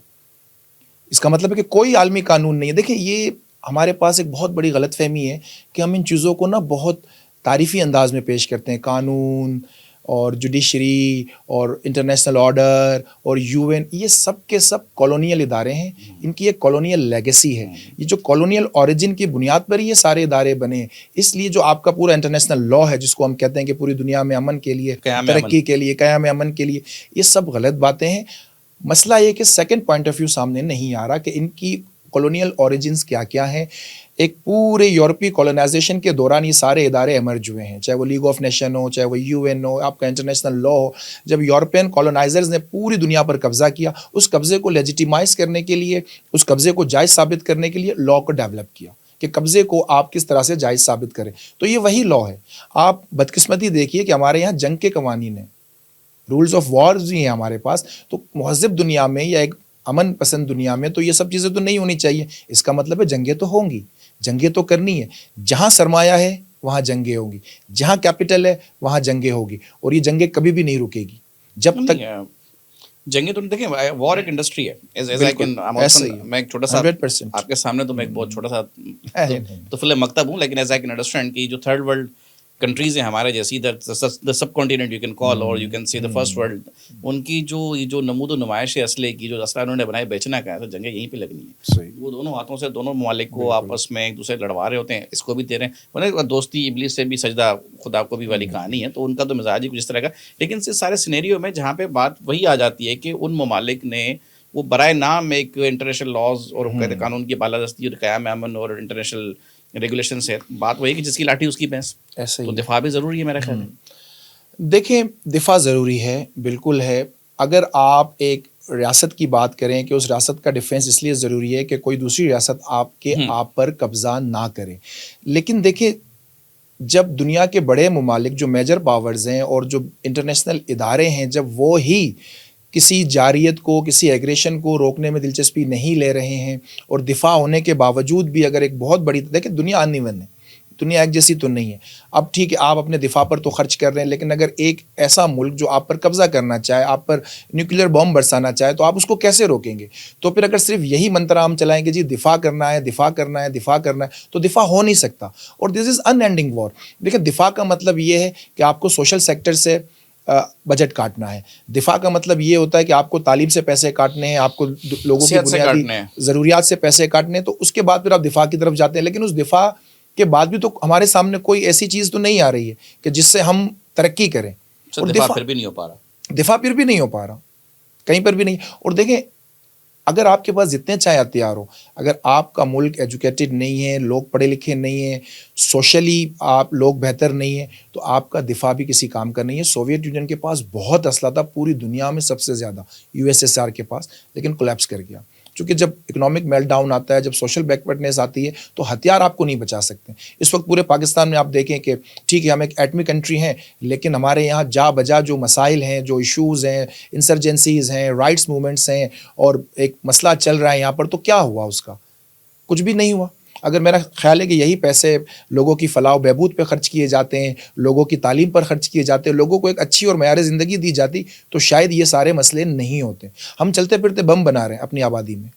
اس کا مطلب ہے کہ کوئی عالمی قانون نہیں ہے. دیکھیں, یہ ہمارے پاس ایک بہت بڑی غلط فہمی ہے کہ ہم ان چیزوں کو نا بہت تعریفی انداز میں پیش کرتے ہیں. قانون اور جوڈیشری اور انٹرنیشنل آرڈر اور یو این, یہ سب کے سب کالونیل ادارے ہیں. ان کی ایک کالونیل لیگیسی ہے. یہ جو کالونیل اوریجن کی بنیاد پر یہ سارے ادارے بنے ہیں. اس لیے جو آپ کا پورا انٹرنیشنل لا ہے, جس کو ہم کہتے ہیں کہ پوری دنیا میں امن کے لیے, ترقی کے لیے, قیام امن کے لیے, یہ سب غلط باتیں ہیں. مسئلہ یہ کہ سیکنڈ پوائنٹ آف ویو سامنے نہیں آ رہا کہ ان کی کالونیل اوریجنز کیا کیا ہیں. ایک پورے یورپی کولونائزیشن کے دوران یہ سارے ادارے ایمرج ہوئے ہیں, چاہے وہ لیگ آف نیشن ہو, چاہے وہ یو این ہو, آپ کا انٹرنیشنل لا ہو. جب یورپین کولونائزرز نے پوری دنیا پر قبضہ کیا, اس قبضے کو لیجیٹیمائز کرنے کے لیے, اس قبضے کو جائز ثابت کرنے کے لیے لا کو ڈیولپ کیا کہ قبضے کو آپ کس طرح سے جائز ثابت کریں. تو یہ وہی لا ہے. آپ بدقسمتی دیکھیے کہ ہمارے یہاں جنگ کے قوانین ہیں, رولز آف وارز بھی ہیں ہمارے پاس. تو مہذب دنیا میں یا ایک امن پسند دنیا میں تو یہ سب چیزیں تو نہیں ہونی چاہیے. اس کا مطلب ہے جنگیں تو ہوں گی, جنگیں تو کرنی ہے. جہاں سرمایہ ہے وہاں جنگیں ہوں گی, جہاں کیپٹل ہے وہاں جنگیں ہوگی, اور یہ جنگیں کبھی بھی نہیں رکے گی جب تک. جنگیں تو دیکھیں, وار ایک انڈسٹری ہے. میں ایک چھوٹا سا آپ کے سامنے تو میں ایک بہت چھوٹا سا تو فل مکتب ہوں, لیکن ایز آئی کین انڈرسٹینڈ کہ جو تھرڈ ورلڈ کنٹریز ہیں ہمارے جیسی, the subcontinent you can call, اور you can see the first world, ان کی جو نمود و نمائش ہے اسلحے کی, جو اسلحہ انہوں نے بنائے بیچنا کا ہے, تو جنگیں یہیں پہ لگنی ہے. وہ دونوں ہاتھوں سے دونوں ممالک کو آپس میں ایک دوسرے لڑوا رہے ہوتے ہیں. اس کو بھی دے رہے ہیں دوستی ابلیس سے بھی سجدہ خدا کو بھی والی کہانی ہے. تو ان کا تو مزاج ہی کچھ اس طرح کا. لیکن اس سارے سینیریو میں جہاں پہ بات وہی آ جاتی ہے کہ ان ممالک نے وہ برائے نام ایک انٹرنیشنل لاز اور قانون کی بالادستی اور قیام امن اور انٹرنیشنل ریگولیشن سے, بات وہی کہ جس کی لاٹھی اس کی بھینس. تو دفاع بھی ضروری ہے میرا خیال ہے. دیکھیں, دفاع ضروری ہے, بالکل ہے. اگر آپ ایک ریاست کی بات کریں کہ اس ریاست کا ڈیفینس اس لیے ضروری ہے کہ کوئی دوسری ریاست آپ پر قبضہ نہ کرے. لیکن دیکھیں, جب دنیا کے بڑے ممالک جو میجر پاورز ہیں اور جو انٹرنیشنل ادارے ہیں, جب وہ ہی کسی جارحیت کو, کسی ایگریشن کو روکنے میں دلچسپی نہیں لے رہے ہیں, اور دفاع ہونے کے باوجود بھی اگر ایک بہت بڑی, دیکھیں دنیا ان ایون ہے, دنیا ایک جیسی تو نہیں ہے. اب ٹھیک ہے, آپ اپنے دفاع پر تو خرچ کر رہے ہیں, لیکن اگر ایک ایسا ملک جو آپ پر قبضہ کرنا چاہے, آپ پر نیوکلیئر بم برسانا چاہے, تو آپ اس کو کیسے روکیں گے؟ تو پھر اگر صرف یہی منتر ہم چلائیں گے جی دفاع کرنا ہے, دفاع کرنا ہے, دفاع کرنا ہے, تو دفاع ہو نہیں سکتا. اور دس از ان اینڈنگ وار. دیکھیں, دفاع کا مطلب یہ ہے کہ آپ کو سوشل سیکٹر سے بجٹ کاٹنا ہے. دفاع کا مطلب یہ ہوتا ہے کہ آپ کو تعلیم سے پیسے کاٹنے ہیں, آپ کو لوگوں کی بنیادی ضروریات سے پیسے کاٹنے ہیں. تو اس کے بعد پھر آپ دفاع کی طرف جاتے ہیں. لیکن اس دفاع کے بعد بھی تو ہمارے سامنے کوئی ایسی چیز تو نہیں آ رہی ہے کہ جس سے ہم ترقی کریں. اور دفاع پھر بھی نہیں ہو پا رہا, دفاع پھر بھی نہیں ہو پا رہا, کہیں پر بھی نہیں. اور دیکھیں, اگر آپ کے پاس جتنے چاہے ہتھیار ہو, اگر آپ کا ملک ایجوکیٹڈ نہیں ہے, لوگ پڑھے لکھے نہیں ہیں, سوشلی آپ لوگ بہتر نہیں ہیں, تو آپ کا دفاع بھی کسی کام کا نہیں ہے. سوویت یونین کے پاس بہت اسلحہ تھا, پوری دنیا میں سب سے زیادہ یو ایس ایس آر کے پاس, لیکن کولیپس کر گیا. چونکہ جب اکنامک میلٹ ڈاؤن آتا ہے, جب سوشل بیکورڈنیس آتی ہے, تو ہتھیار آپ کو نہیں بچا سکتے. اس وقت پورے پاکستان میں آپ دیکھیں کہ ٹھیک ہے ہم ایک ایٹمی کنٹری ہیں, لیکن ہمارے یہاں جا بجا جو مسائل ہیں, جو ایشوز ہیں, انسرجنسیز ہیں, رائٹس موومنٹس ہیں, اور ایک مسئلہ چل رہا ہے یہاں پر, تو کیا ہوا اس کا؟ کچھ بھی نہیں ہوا. اگر میرا خیال ہے کہ یہی پیسے لوگوں کی فلاح و بہبود پہ خرچ کیے جاتے ہیں, لوگوں کی تعلیم پر خرچ کیے جاتے ہیں, لوگوں کو ایک اچھی اور معیار زندگی دی جاتی, تو شاید یہ سارے مسئلے نہیں ہوتے. ہم چلتے پھرتے بم بنا رہے ہیں اپنی آبادی میں.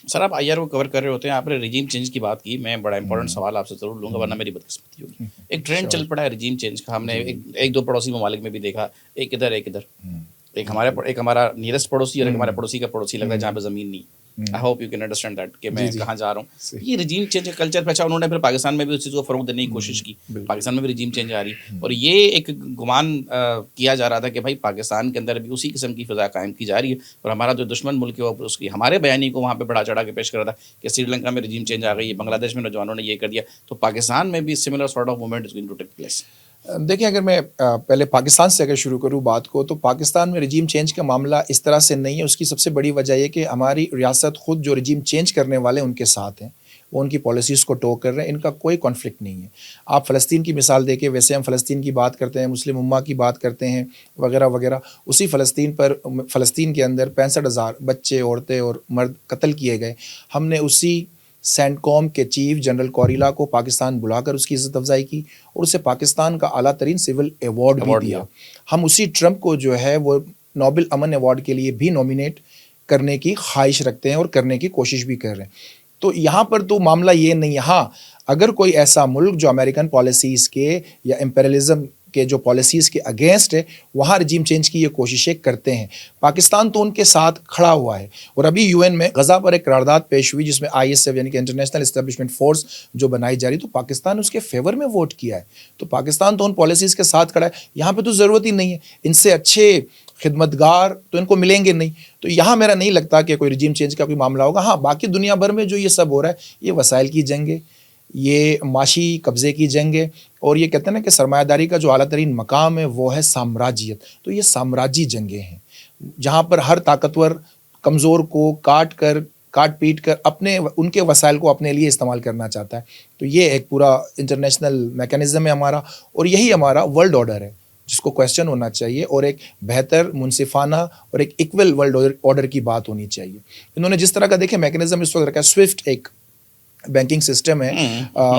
سر آپ آئی آر کو کور کر رہے ہوتے ہیں, آپ نے رجیم چینج کی بات کی, میں بڑا امپورٹنٹ سوال آپ سے ضرور لوں گا ورنہ میری بدقسمتی ہوگی. ایک ٹرینڈ چل پڑا ہے رجیم چینج کا, ہم نے ایک دو پڑوسی ممالک میں بھی دیکھا, ایک ادھر ایک ادھر, ایک ہمارا نیئرسٹ پڑوسی اور ایک ہمارے پڑوسی کا پڑوسی لگ رہا ہے جہاں پہ زمین نہیں. I hope you can understand that کہ میں کہاں جا رہا ہوں. یہ رجیم چینج کا کلچر پہ اچھا انہوں نے پھر پاکستان میں بھی اس چیز کو فروغ دینے کی کوشش کی, پاکستان میں بھی رجیم چینج آ رہی, اور یہ ایک گمان کیا جا رہا تھا کہ بھائی پاکستان کے اندر بھی اسی قسم کی فضا قائم کی جا رہی ہے, اور ہمارا جو دشمن ملک ہے وہ اس کی ہمارے بیانی کو وہاں پہ بڑھا چڑھا کے پیش کر رہا تھا کہ سری لنکا میں رجیم چینج آ گئی ہے, بنگلہ دیش میں نوجوانوں نے یہ کر دیا, تو پاکستان میں بھی similar sort of movement is going to take place. دیکھیں, اگر میں پہلے پاکستان سے اگر شروع کروں بات کو, تو پاکستان میں رجیم چینج کا معاملہ اس طرح سے نہیں ہے. اس کی سب سے بڑی وجہ یہ کہ ہماری ریاست خود جو رجیم چینج کرنے والے ان کے ساتھ ہیں, وہ ان کی پالیسیز کو ٹو کر رہے ہیں, ان کا کوئی کانفلکٹ نہیں ہے. آپ فلسطین کی مثال دیکھیں, ویسے ہم فلسطین کی بات کرتے ہیں, مسلم امہ کی بات کرتے ہیں وغیرہ وغیرہ, اسی فلسطین کے اندر 65,000 بچے, عورتیں اور مرد قتل کیے گئے. ہم نے اسی سینٹ کوم کے چیف جنرل کوریلا کو پاکستان بلا کر اس کی عزت افزائی کی اور اسے پاکستان کا اعلیٰ ترین سول ایوارڈ بھی دیا. ہم اسی ٹرمپ کو جو ہے وہ نوبل امن ایوارڈ کے لیے بھی نومینیٹ کرنے کی خواہش رکھتے ہیں اور کرنے کی کوشش بھی کر رہے ہیں. تو یہاں پر تو معاملہ یہ نہیں ہے. ہاں, اگر کوئی ایسا ملک جو امریکن پالیسیز کے یا امپیریلزم کے جو پالیسیز کے اگینسٹ ہے, وہاں رجیم چینج کی یہ کوششیں کرتے ہیں, پاکستان تو ان کے ساتھ کھڑا ہوا ہے. اور ابھی یو این میں غزہ پر ایک قرارداد پیش ہوئی جس میں ISF یعنی کہ انٹرنیشنل اسٹیبلشمنٹ فورس جو بنائی جا رہی, تو پاکستان اس کے فیور میں ووٹ کیا ہے. تو پاکستان تو ان پالیسیز کے ساتھ کھڑا ہے. یہاں پہ تو ضرورت ہی نہیں ہے, ان سے اچھے خدمتگار تو ان کو ملیں گے نہیں. تو یہاں میرا نہیں لگتا کہ کوئی رجیم چینج کا کوئی معاملہ ہوگا. ہاں, باقی دنیا بھر میں جو یہ سب ہو رہا ہے, یہ وسائل کی جنگ ہے, یہ معاشی قبضے کی جنگ ہے, اور یہ کہتے ہیں نا کہ سرمایہ داری کا جو اعلیٰ ترین مقام ہے وہ ہے سامراجیت. تو یہ سامراجی جنگیں ہیں جہاں پر ہر طاقتور کمزور کو کاٹ پیٹ کر ان کے وسائل کو اپنے لیے استعمال کرنا چاہتا ہے. تو یہ ایک پورا انٹرنیشنل میکانزم ہے ہمارا, اور یہی ہمارا ورلڈ آرڈر ہے جس کو کویسچن ہونا چاہیے, اور ایک بہتر, منصفانہ اور ایک ایکول ورلڈ آرڈر کی بات ہونی چاہیے. انہوں نے جس طرح کا دیکھیں میکانزم اس وقت رکھا ہے, سوئفٹ ایک بینکنگ سسٹم ہے,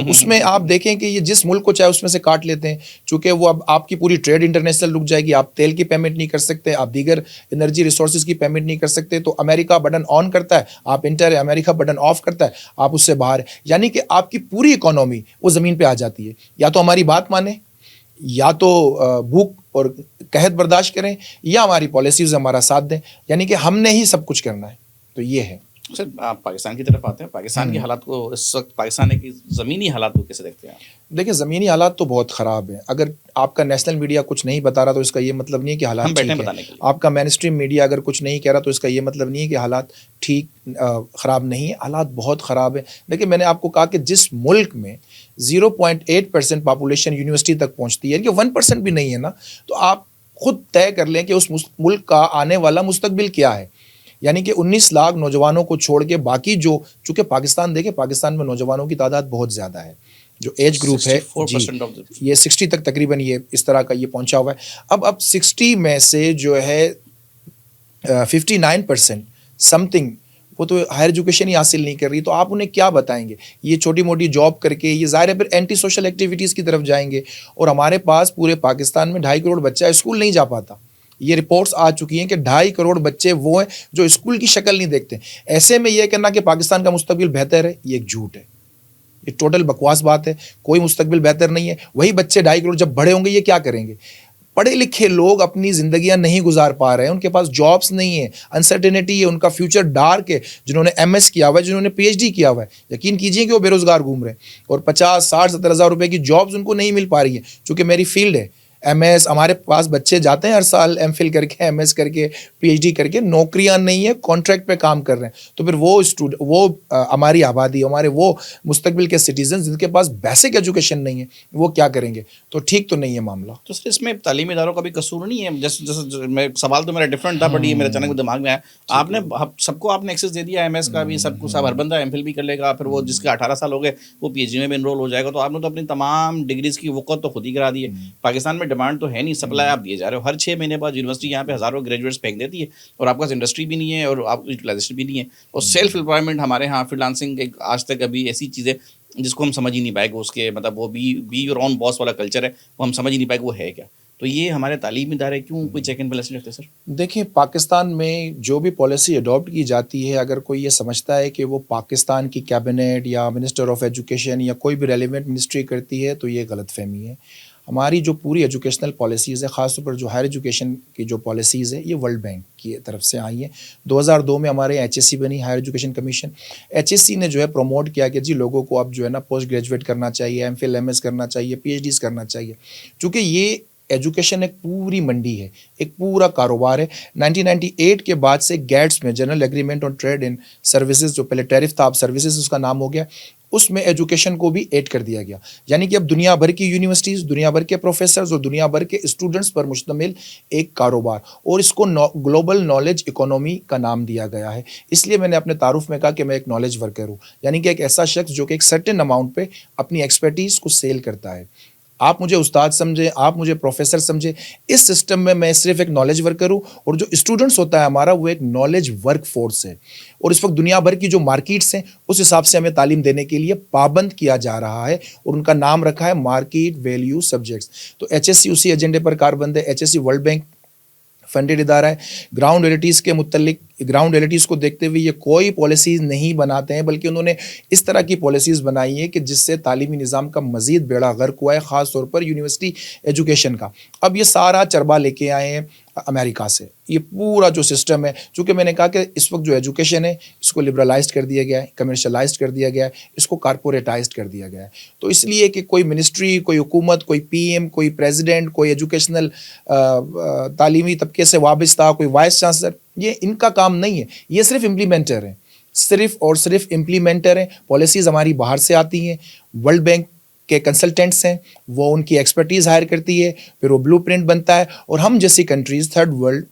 اس میں آپ دیکھیں کہ یہ جس ملک کو چاہے اس میں سے کاٹ لیتے ہیں, چونکہ وہ اب آپ کی پوری ٹریڈ انٹرنیشنل رک جائے گی, آپ تیل کی پیمنٹ نہیں کر سکتے, آپ دیگر انرجی ریسورسز کی پیمنٹ نہیں کر سکتے. تو امریکہ بٹن آن کرتا ہے, آپ انٹر ہے, امریکہ بٹن آف کرتا ہے, آپ اس سے باہر ہے. یعنی کہ آپ کی پوری اکانومی وہ زمین پہ آ جاتی ہے. یا تو ہماری بات مانیں, یا تو بھوک اور قحط برداشت کریں, یا ہماری پالیسیز ہمارا ساتھ دیں. یعنی کہ ہم نے ہی سب کچھ کرنا ہے. تو یہ ہے. سر آپ پاکستان کی طرف آتے ہیں, پاکستان کے حالات کو اس وقت, پاکستان کی زمینی حالات کو کیسے دیکھتے ہیں آپ؟ دیکھیں, زمینی حالات تو بہت خراب ہیں. اگر آپ کا نیشنل میڈیا کچھ نہیں بتا رہا تو اس کا یہ مطلب نہیں ہے کہ حالات ٹھیک ہیں. آپ کا مین اسٹریم میڈیا اگر کچھ نہیں کہہ رہا تو اس کا یہ مطلب نہیں ہے کہ حالات ٹھیک خراب نہیں ہیں. حالات بہت خراب ہیں. دیکھیں, میں نے آپ کو کہا کہ جس ملک میں 0.8% پاپولیشن یونیورسٹی تک پہنچتی ہے, کہ 1% بھی نہیں ہے نا, تو آپ خود طے کر لیں کہ اس ملک کا آنے والا مستقبل کیا ہے. یعنی کہ 19 لاکھ نوجوانوں کو چھوڑ کے باقی جو, چونکہ پاکستان دیکھیں, پاکستان میں نوجوانوں کی تعداد بہت زیادہ ہے, جو ایج گروپ ہے یہ 60 تک تقریباً یہ اس طرح کا یہ پہنچا ہوا ہے. اب 60 میں سے جو ہے 59% سم تھنگ وہ تو ہائر ایجوکیشن ہی حاصل نہیں کر رہی. تو آپ انہیں کیا بتائیں گے؟ یہ چھوٹی موٹی جاب کر کے یہ ظاہر ہے پھر اینٹی سوشل ایکٹیویٹیز کی طرف جائیں گے. اور ہمارے پاس پورے پاکستان میں 2.5 کروڑ بچہ اسکول نہیں جا پاتا. یہ رپورٹس آ چکی ہیں کہ 2.5 کروڑ بچے وہ ہیں جو اسکول کی شکل نہیں دیکھتے. ایسے میں یہ کہنا کہ پاکستان کا مستقبل بہتر ہے, یہ ایک جھوٹ ہے, یہ ٹوٹل بکواس بات ہے. کوئی مستقبل بہتر نہیں ہے. وہی بچے 2.5 کروڑ جب بڑے ہوں گے یہ کیا کریں گے؟ پڑھے لکھے لوگ اپنی زندگیاں نہیں گزار پا رہے ہیں, ان کے پاس جابس نہیں ہیں, انسرٹینٹی ہے, ان کا فیوچر ڈارک ہے. جنہوں نے MS کیا ہوا ہے, جنہوں نے PhD کیا ہوا ہے, یقین کیجئے کہ وہ بے روزگار گھوم رہے ہیں, اور 50, 60, 70 ہزار روپے کی جابس ان کو نہیں مل پا رہی ہیں. چونکہ میری فیلڈ ہے MS, ہمارے پاس بچے جاتے ہیں ہر سال MPhil کر کے, MS کر کے, PhD کر کے, نوکریاں نہیں ہیں, کانٹریکٹ پہ کام کر رہے ہیں. تو پھر وہ ہماری آبادی, ہمارے وہ مستقبل کے سٹیزنز جن کے پاس بیسک ایجوکیشن نہیں ہے, وہ کیا کریں گے؟ تو ٹھیک تو نہیں ہے معاملہ. تو سر اس میں تعلیمی اداروں کا بھی قصور نہیں ہے؟ جیسے میں سوال تو میرا ڈفرینٹ تھا, بٹ یہ میرے اچانک دماغ میں آیا. آپ نے سب کو آپ نے ایکسیس دے دیا MS کا بھی, سب کو, سب ہر بندہ MPhil بھی کر لے گا, پھر وہ جس کے 18 سال ہو گئے وہ PhD میں بھی انرول ہو جائے گا. تو آپ نے تو اپنی تمام ڈگریز کی وقت تو خود ہی کرا دی ہے. پاکستان میں ڈیمانڈ تو ہے نہیں, سپلائی آپ دیے جا رہے ہو. ہر 6 مہینے بعد یونیورسٹی یہاں پہ ہزاروں گریجویٹس پھینک دیتی ہے, اور آپ کا انڈسٹری بھی نہیں ہے, اور آپ یوٹیلائزیشن بھی نہیں ہے. اور سیلف امپلائمنٹ ہمارے ہاں فری لانسنگ ایک آج تک ابھی ایسی چیزیں جس کو ہم سمجھ ہی نہیں پائے کہ اس کے مطلب وہ بی یور اون باس والا کلچر ہے، وہ ہم سمجھ ہی نہیں پائے کہ وہ ہے کیا. تو یہ ہمارے تعلیمی ادارے کیوں کوئی چیک اینڈ بیلنس نہیں رکھتے سر؟ دیکھیں پاکستان میں جو بھی پالیسی اڈاپٹ کی جاتی ہے، اگر کوئی یہ سمجھتا ہے کہ وہ پاکستان کی کیبنٹ یا منسٹر آف ایجوکیشن یا کوئی بھی ریلیونٹ منسٹری کرتی ہے تو یہ غلط فہمی ہے. ہماری جو پوری ایجوکیشنل پالیسیز ہے، خاص طور پر جو ہائر ایجوکیشن کی جو پالیسیز ہے، یہ ورلڈ بینک کی طرف سے آئی ہیں. 2002 میں ہمارے ایچ ایس سی بنی، higher education commission. H S C نے جو ہے پروموٹ کیا کہ جی لوگوں کو اب جو ہے نا پوسٹ گریجویٹ کرنا چاہیے، ایم فل ایم ایس کرنا چاہیے، پی ایچ ڈیز کرنا چاہیے. چونکہ یہ ایجوکیشن ایک پوری منڈی ہے، ایک پورا کاروبار ہے. 1998 کے بعد سے گیٹس میں general agreement on trade in services, جو پہلے ٹیرف تھا اب سروسز اس کا نام ہو گیا، اس میں ایجوکیشن کو بھی ایڈ کر دیا گیا. یعنی کہ اب دنیا بھر کی یونیورسٹیز، دنیا بھر کے پروفیسرز اور دنیا بھر کے اسٹوڈنٹس پر مشتمل ایک کاروبار، اور اس کو گلوبل نالج اکانومی کا نام دیا گیا ہے. اس لیے میں نے اپنے تعارف میں کہا کہ میں ایک نالج ورکر ہوں، یعنی کہ ایک ایسا شخص جو کہ ایک سرٹن اماؤنٹ پہ اپنی ایکسپرٹیز کو سیل کرتا ہے. آپ مجھے استاد سمجھیں، آپ مجھے پروفیسر سمجھیں، اس سسٹم میں صرف ایک نالج ورکر ہوں، اور جو اسٹوڈنٹس ہوتا ہے ہمارا وہ ایک نالج ورک فورس ہے. اور اس وقت دنیا بھر کی جو مارکیٹس ہیں اس حساب سے ہمیں تعلیم دینے کے لیے پابند کیا جا رہا ہے، اور ان کا نام رکھا ہے مارکیٹ ویلیو سبجیکٹس. تو ایچ ایس سی اسی ایجنڈے پر کاربند ہے. H S C world bank funded ادارہ ہے. گراؤنڈ ریئلٹیز کے متعلق، گراؤنڈ ریئلٹیز کو دیکھتے ہوئے یہ کوئی پالیسیز نہیں بناتے ہیں، بلکہ انہوں نے اس طرح کی پالیسیز بنائی ہیں کہ جس سے تعلیمی نظام کا مزید بیڑا غرق ہوا ہے، خاص طور پر یونیورسٹی ایجوکیشن کا. اب یہ سارا چربا لے کے آئے ہیں امریکہ سے. یہ پورا جو سسٹم ہے، چونکہ میں نے کہا کہ اس وقت جو ایجوکیشن ہے اس کو لبرلائزڈ کر دیا گیا ہے، کمرشلائزڈ کر دیا گیا ہے، اس کو کارپوریٹائزڈ کر دیا گیا ہے. تو اس لیے کہ کوئی منسٹری، کوئی حکومت، کوئی پی ایم، کوئی پریزیڈنٹ، کوئی ایجوکیشنل تعلیمی طبقے سے وابستہ، کوئی وائس چانسلر، یہ ان کا کام نہیں ہے. یہ صرف امپلیمنٹر ہیں، صرف اور صرف امپلیمنٹر ہیں. پالیسیز ہماری باہر سے آتی ہیں، ورلڈ بینک کے کنسلٹنٹس ہیں، وہ ان کی ایکسپرٹیز ہائر کرتی ہے، پھر وہ بلو پرنٹ بنتا ہے، اور ہم جیسی countries third world,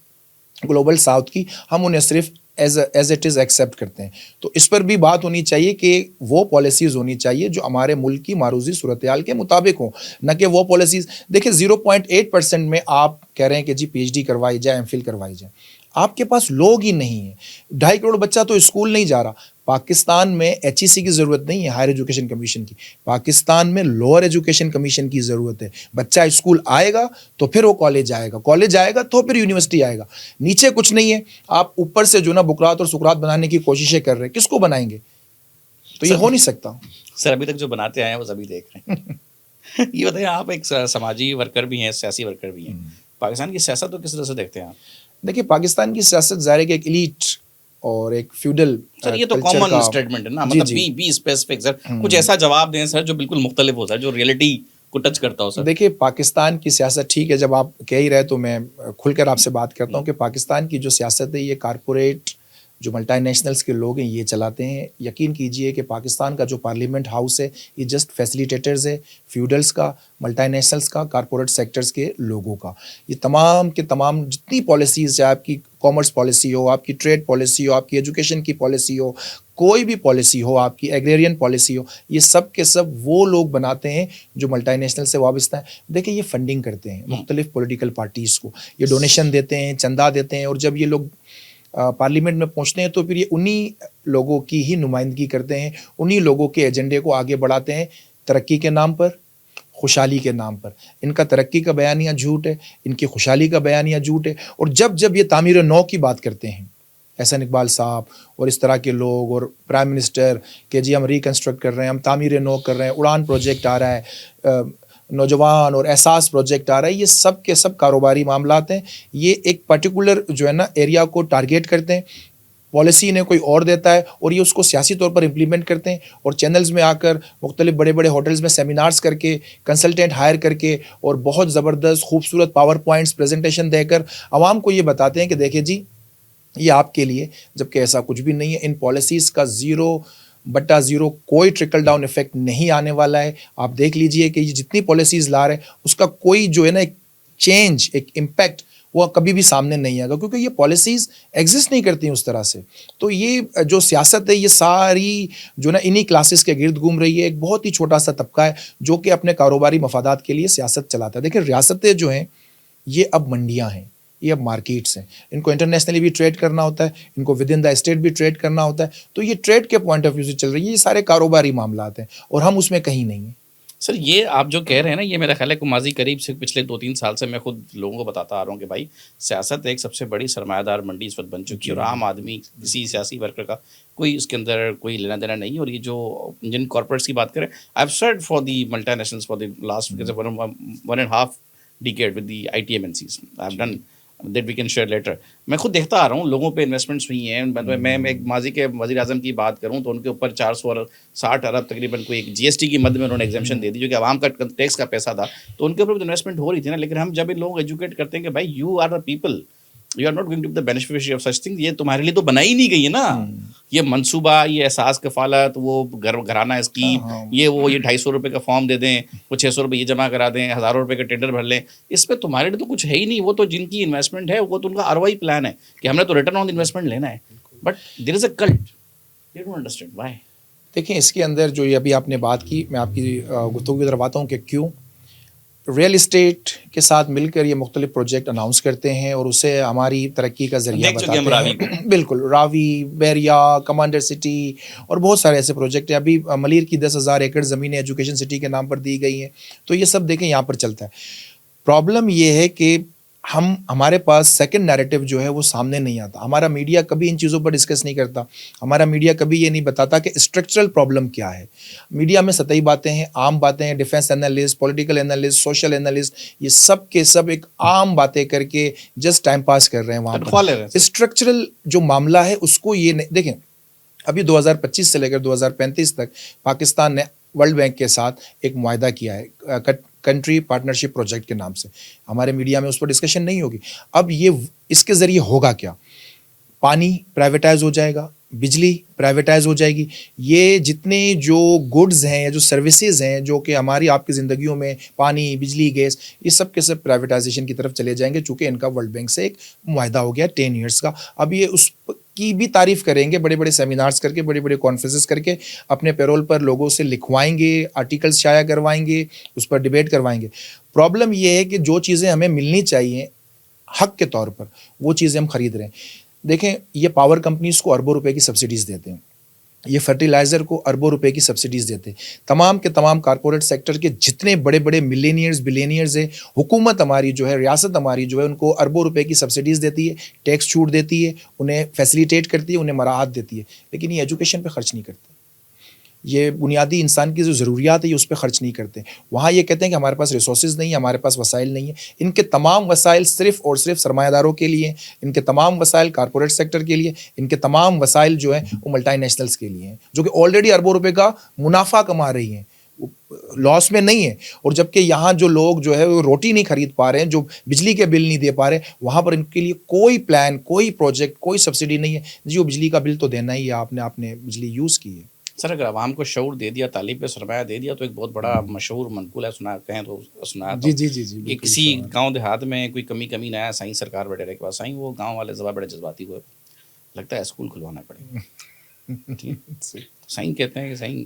global south کی، ہم انہیں صرف ایز اٹ از ایکسیپٹ کرتے ہیں. تو اس پر بھی بات ہونی چاہیے کہ وہ پالیسیز ہونی چاہیے جو ہمارے ملک کی معروضی صورتحال کے مطابق ہوں، نہ کہ وہ پالیسیز. دیکھیں 0.8% میں آپ کہہ رہے ہیں کہ جی پی ایچ ڈی کروائی جائے، ایم فل کروائی جائے. آپ کے پاس لوگ ہی نہیں ہیں. 2.5 کروڑ بچہ تو اسکول نہیں جا رہا. پاکستان میں ایچ ای سی کی ضرورت نہیں ہے، ہائر ایجوکیشن کمیشن کی. پاکستان میں لوور ایجوکیشن کمیشن کی ضرورت ہے. بچہ اسکول آئے گا تو پھر وہ کالج آئے گا، کالج آئے گا تو پھر یونیورسٹی آئے گا. نیچے کچھ نہیں ہے. آپ اوپر سے جو نا بکرات اور سکرات بنانے کی کوششیں کر رہے ہیں، کس کو بنائیں گے؟ تو یہ ہو نہیں سکتا. سر ابھی تک جو بناتے آئے ہیں وہ سبھی دیکھ رہے ہیں. یہ بتائیں، آپ ایک سماجی ورکر بھی ہیں، سیاسی ورکر بھی ہیں، پاکستان کی سیاست کو کس طرح سے دیکھتے ہیں آپ؟ دیکھیے پاکستان کی سیاست ظاہر ہے کہ ایک ایلیٹ اور ایک فیوڈل. سر یہ تو کامن اسٹیٹمنٹ ہے نا، مطلب بی اسپیسیفک سر، کچھ ایسا جواب دیں سر جو بالکل مختلف ہو سر، جو ریئلٹی کو ٹچ کرتا ہو سر. دیکھیے پاکستان کی سیاست، ٹھیک ہے جب آپ کہہ ہی رہے تو میں کھل کر آپ سے بات کرتا ہوں کہ پاکستان کی جو سیاست ہے یہ کارپوریٹ جو ملٹی نیشنلز کے لوگ ہیں یہ چلاتے ہیں. یقین کیجئے کہ پاکستان کا جو پارلیمنٹ ہاؤس ہے یہ جسٹ فیسیلیٹیٹرز ہے، فیوڈلز کا، ملٹی نیشنلز کا، کارپوریٹ سیکٹرز کے لوگوں کا. یہ تمام کے تمام جتنی پالیسیز، چاہے آپ کی کامرس پالیسی ہو، آپ کی ٹریڈ پالیسی ہو، آپ کی ایجوکیشن کی پالیسی ہو، کوئی بھی پالیسی ہو، آپ کی ایگریرین پالیسی ہو، یہ سب کے سب وہ لوگ بناتے ہیں جو ملٹی نیشنل سے وابستہ ہیں. دیکھیں یہ فنڈنگ کرتے ہیں مختلف پولیٹیکل پارٹیز کو، یہ ڈونیشن دیتے ہیں، چندہ دیتے ہیں، اور جب یہ لوگ پارلیمنٹ میں پہنچتے ہیں تو پھر یہ انہی لوگوں کی ہی نمائندگی کرتے ہیں، انہی لوگوں کے ایجنڈے کو آگے بڑھاتے ہیں، ترقی کے نام پر، خوشحالی کے نام پر. ان کا ترقی کا بیانیہ جھوٹ ہے، ان کی خوشحالی کا بیانیہ جھوٹ ہے. اور جب یہ تعمیر نو کی بات کرتے ہیں، احسن اقبال صاحب اور اس طرح کے لوگ، اور پرائم منسٹر کہ جی ہم ریکنسٹرکٹ کر رہے ہیں، ہم تعمیر نو کر رہے ہیں، اڑان پروجیکٹ آ رہا ہے، نوجوان اور احساس پروجیکٹ آ رہا ہے، یہ سب کے سب کاروباری معاملات ہیں. یہ ایک پرٹیکولر جو ہے نا ایریا کو ٹارگیٹ کرتے ہیں، پالیسی انہیں کوئی اور دیتا ہے اور یہ اس کو سیاسی طور پر امپلیمنٹ کرتے ہیں، اور چینلز میں آ کر مختلف بڑے بڑے ہوٹلز میں سیمینارز کر کے، کنسلٹنٹ ہائر کر کے، اور بہت زبردست خوبصورت پاور پوائنٹس پریزنٹیشن دے کر عوام کو یہ بتاتے ہیں کہ دیکھیں جی یہ آپ کے لیے، جبکہ ایسا کچھ بھی نہیں ہے. ان پالیسیز کا 0/0 کوئی ٹرکل ڈاؤن ایفیکٹ نہیں آنے والا ہے. آپ دیکھ لیجئے کہ یہ جتنی پالیسیز لا رہے ہیں اس کا کوئی جو ہے نا ایک چینج، ایک امپیکٹ وہ کبھی بھی سامنے نہیں آئے گا، کیونکہ یہ پالیسیز ایگزسٹ نہیں کرتی ہیں اس طرح سے. تو یہ جو سیاست ہے یہ ساری جو نا انہی کلاسز کے گرد گھوم رہی ہے. ایک بہت ہی چھوٹا سا طبقہ ہے جو کہ اپنے کاروباری مفادات کے لیے سیاست چلاتا ہے. دیکھیں ریاستیں جو ہیں یہ اب منڈیاں ہیں، یہ اب مارکیٹس ہیں, ان کو انٹرنیشنلی بھی ٹریڈ کرنا ہوتا ہے, ان کو ود ان دا اسٹیٹ بھی ٹریڈ کرنا ہوتا ہے, تو یہ ٹریڈ کے پوائنٹ آف ویو سے چل رہی ہے, یہ سارے کاروباری معاملات ہیں اور ہم اس میں کہیں نہیں ہیں. سر یہ آپ جو کہہ رہے ہیں نا, یہ میرا خیال ہے کہ ماضی قریب سے پچھلے 2-3 سال سے میں خود لوگوں کو بتاتا آ رہا ہوں کہ بھائی سیاست ایک سب سے بڑی سرمایہ دار منڈی اس وقت بن چکی ہے, اور عام آدمی کسی سیاسی ورکر کا کوئی اس کے اندر کوئی لینا دینا نہیں. اور یہ جو جن کارپوریٹس کی بات کریں, I have served for the multi nationals for the last 1.5 decade with the IT MNCs. I have done that we can share later. میں خود دیکھتا آ رہا ہوں لوگوں پہ انویسٹمنٹس ہوئی ہیں. میں ایک ماضی کے وزیر اعظم کی بات کروں تو ان کے اوپر 460 ارب تقریباً کوئی ایک GST کی مد میں انہوں نے ایگزمپشن دے دی, جو کہ عوام کا ٹیکس کا پیسہ تھا, تو ان کے اوپر انویسٹمنٹ ہو رہی تھی نا. لیکن ہم جب ان لوگوں کو ایجوکیٹ کرتے ہیں کہ بھائی you are the people, you are not going to be the beneficiary of such thing, یہ تمہارے لیے تو بنائی نہیں گئی ہے نا. یہ منصوبہ, یہ احساس کفالت, وہ گھرانہ اسکیم, یہ 250 روپے کا فارم دے دیں, وہ 600 روپے یہ جمع کرا دیں, 1000 روپے کا ٹینڈر بھر لیں, اس پہ تمہارے لیے تو کچھ ہے ہی نہیں. وہ تو جن کی انویسٹمنٹ ہے وہ تو ان کا ROI پلان ہے کہ ہم نے تو ریٹرن آن انویسٹمنٹ لینا ہے. But there is a cult, you don't understand why. دیکھیں اس کے اندر جو یہ ابھی آپ نے بات کی, میں آپ کی گفتگو کی طرف آتا ہوں کہ کیوں ریئل اسٹیٹ کے ساتھ مل کر یہ مختلف پروجیکٹ اناؤنس کرتے ہیں اور اسے ہماری ترقی کا ذریعہ بتاتے ہیں. بالکل, راوی, بیریا, کمانڈر سٹی اور بہت سارے ایسے پروجیکٹ ہیں. ابھی ملیر کی 10,000 ایکڑ زمینیں ایجوکیشن سٹی کے نام پر دی گئی ہیں, تو یہ سب دیکھیں یہاں پر چلتا ہے. پرابلم یہ ہے کہ ہمارے پاس سیکنڈ نیریٹو جو ہے وہ سامنے نہیں آتا. ہمارا میڈیا کبھی ان چیزوں پر ڈسکس نہیں کرتا. ہمارا میڈیا کبھی یہ نہیں بتاتا کہ اسٹرکچرل پرابلم کیا ہے. میڈیا میں سطحی باتیں ہیں, عام باتیں ہیں, defence analyst, political analyst, social analyst, یہ سب کے سب ایک عام باتیں کر کے جسٹ ٹائم پاس کر رہے ہیں. وہاں پر اسٹرکچرل جو معاملہ ہے اس کو یہ نہیں دیکھیں. ابھی 2025 سے لے کر 2035 تک پاکستان نے ورلڈ بینک کے ساتھ ایک معاہدہ کیا ہے کنٹری پارٹنرشپ پروجیکٹ کے نام سے. ہمارے میڈیا میں اس پر ڈسکشن نہیں ہوگی. اب یہ اس کے ذریعے ہوگا کیا؟ پانی پرائیویٹائز ہو جائے گا, بجلی پرائیویٹائز ہو جائے گی. یہ جتنے جو گڈز ہیں یا جو سروسز ہیں جو کہ ہماری آپ کی زندگیوں میں پانی, بجلی, گیس, یہ سب کے سب پرائیویٹائزیشن کی طرف چلے جائیں گے, چونکہ ان کا ورلڈ بینک سے ایک معاہدہ ہو گیا 10 ایئرس کا. اب یہ اس کی بھی تعریف کریں گے, بڑے بڑے سیمینارز کر کے, بڑے بڑے کانفرنسز کر کے, اپنے پیرول پر لوگوں سے لکھوائیں گے, آرٹیکلز شائع کروائیں گے, اس پر ڈیبیٹ کروائیں گے. پرابلم یہ ہے کہ جو چیزیں ہمیں ملنی چاہیے حق کے طور پر وہ چیزیں ہم خرید رہے ہیں. دیکھیں یہ پاور کمپنیز کو اربوں روپے کی سبسڈیز دیتے ہیں, یہ فرٹیلائزر کو اربوں روپے کی سبسڈیز دیتے ہیں. تمام کے تمام کارپوریٹ سیکٹر کے جتنے بڑے بڑے ملینئرز بلینئرز ہیں, حکومت ہماری جو ہے, ریاست ہماری جو ہے, ان کو اربوں روپے کی سبسڈیز دیتی ہے, ٹیکس چھوٹ دیتی ہے, انہیں فیسیلیٹیٹ کرتی ہے, انہیں مراحت دیتی ہے, لیکن یہ ایجوکیشن پہ خرچ نہیں کرتے. یہ بنیادی انسان کی جو ضروریات ہے یہ اس پہ خرچ نہیں کرتے. وہاں یہ کہتے ہیں کہ ہمارے پاس ریسورسز نہیں ہیں, ہمارے پاس وسائل نہیں ہیں. ان کے تمام وسائل صرف اور صرف سرمایہ داروں کے لیے ہیں, ان کے تمام وسائل کارپوریٹ سیکٹر کے لیے, ان کے تمام وسائل جو ہیں وہ ملٹی نیشنلز کے لیے ہیں, جو کہ آلریڈی اربوں روپے کا منافع کما رہی ہیں, لاس میں نہیں ہے. اور جبکہ یہاں جو لوگ جو ہے وہ روٹی نہیں خرید پا رہے ہیں, جو بجلی کے بل نہیں دے پا رہے, وہاں پر ان کے لیے کوئی پلان, کوئی پروجیکٹ, کوئی سبسڈی نہیں ہے. جی وہ بجلی کا بل تو دینا ہی ہے, آپ نے بجلی یوز کی ہے. سر اگر عوام کو شعور دے دیا, تعلیم پہ سرمایہ دے دیا, تو ایک بہت بڑا مشہور منقول ہے, سنا کہیں تو سنا جی کہ کسی گاؤں دیہات میں کوئی کمی نہ آیا, سائیں سرکار بیٹھے رہے کے بعد سائیں وہ گاؤں والے بڑے جذباتی ہوئے, لگتا ہے اسکول کھلوانا پڑے گا. سائیں کہتے ہیں کہ سائیں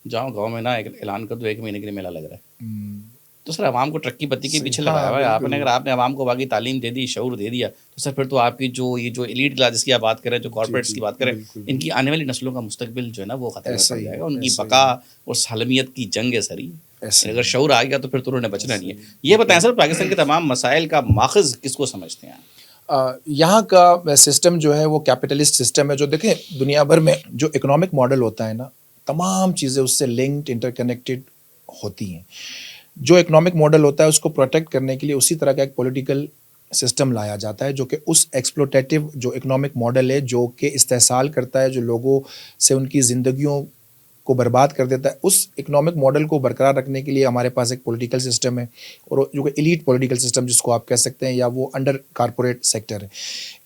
جاؤ گاؤں میں نا اعلان کر دو 1 مہینے کے لیے میلہ لگ رہا ہے. تو سر عوام کو ٹرکی پتی کے پیچھے لگایا ہوا ہے آپ نے. اگر آپ نے عوام کو باقی تعلیم دے دی, شعور دے دیا, تو سر پھر تو آپ کی جو یہ جو ایلیٹ کلاس جس کی آپ بات کریں, جو کارپوریٹس کی بات کریں, ان کی آنے والی نسلوں کا مستقبل جو ہے نا وہ ختم ہو جائے گا. ان کی بقا اور سالمیت کی جنگ ہے سر. اگر شعور آ گیا تو پھر تو انہوں نے بچنا نہیں ہے. یہ بتائیں سر پاکستان کے تمام مسائل کا ماخذ کس کو سمجھتے ہیں؟ یہاں کا سسٹم جو ہے وہ کیپٹلسٹ سسٹم ہے. جو دیکھیں دنیا بھر میں جو اکنامک ماڈل ہوتا ہے نا, تمام چیزیں اس سے لنکڈ, انٹر کنیکٹڈ ہوتی ہیں. جو اکنامک ماڈل ہوتا ہے اس کو پروٹیکٹ کرنے کے لیے اسی طرح کا ایک پولیٹیکل سسٹم لایا جاتا ہے, جو کہ اس ایکسپلوٹیٹو جو اکنامک ماڈل ہے, جو کہ استحصال کرتا ہے, جو لوگوں سے ان کی زندگیوں کو برباد کر دیتا ہے, اس اکنامک ماڈل کو برقرار رکھنے کے لیے ہمارے پاس ایک پولیٹیکل سسٹم ہے, اور جو کہ ایلیٹ پولیٹیکل سسٹم جس کو آپ کہہ سکتے ہیں, یا وہ انڈر کارپوریٹ سیکٹر ہے.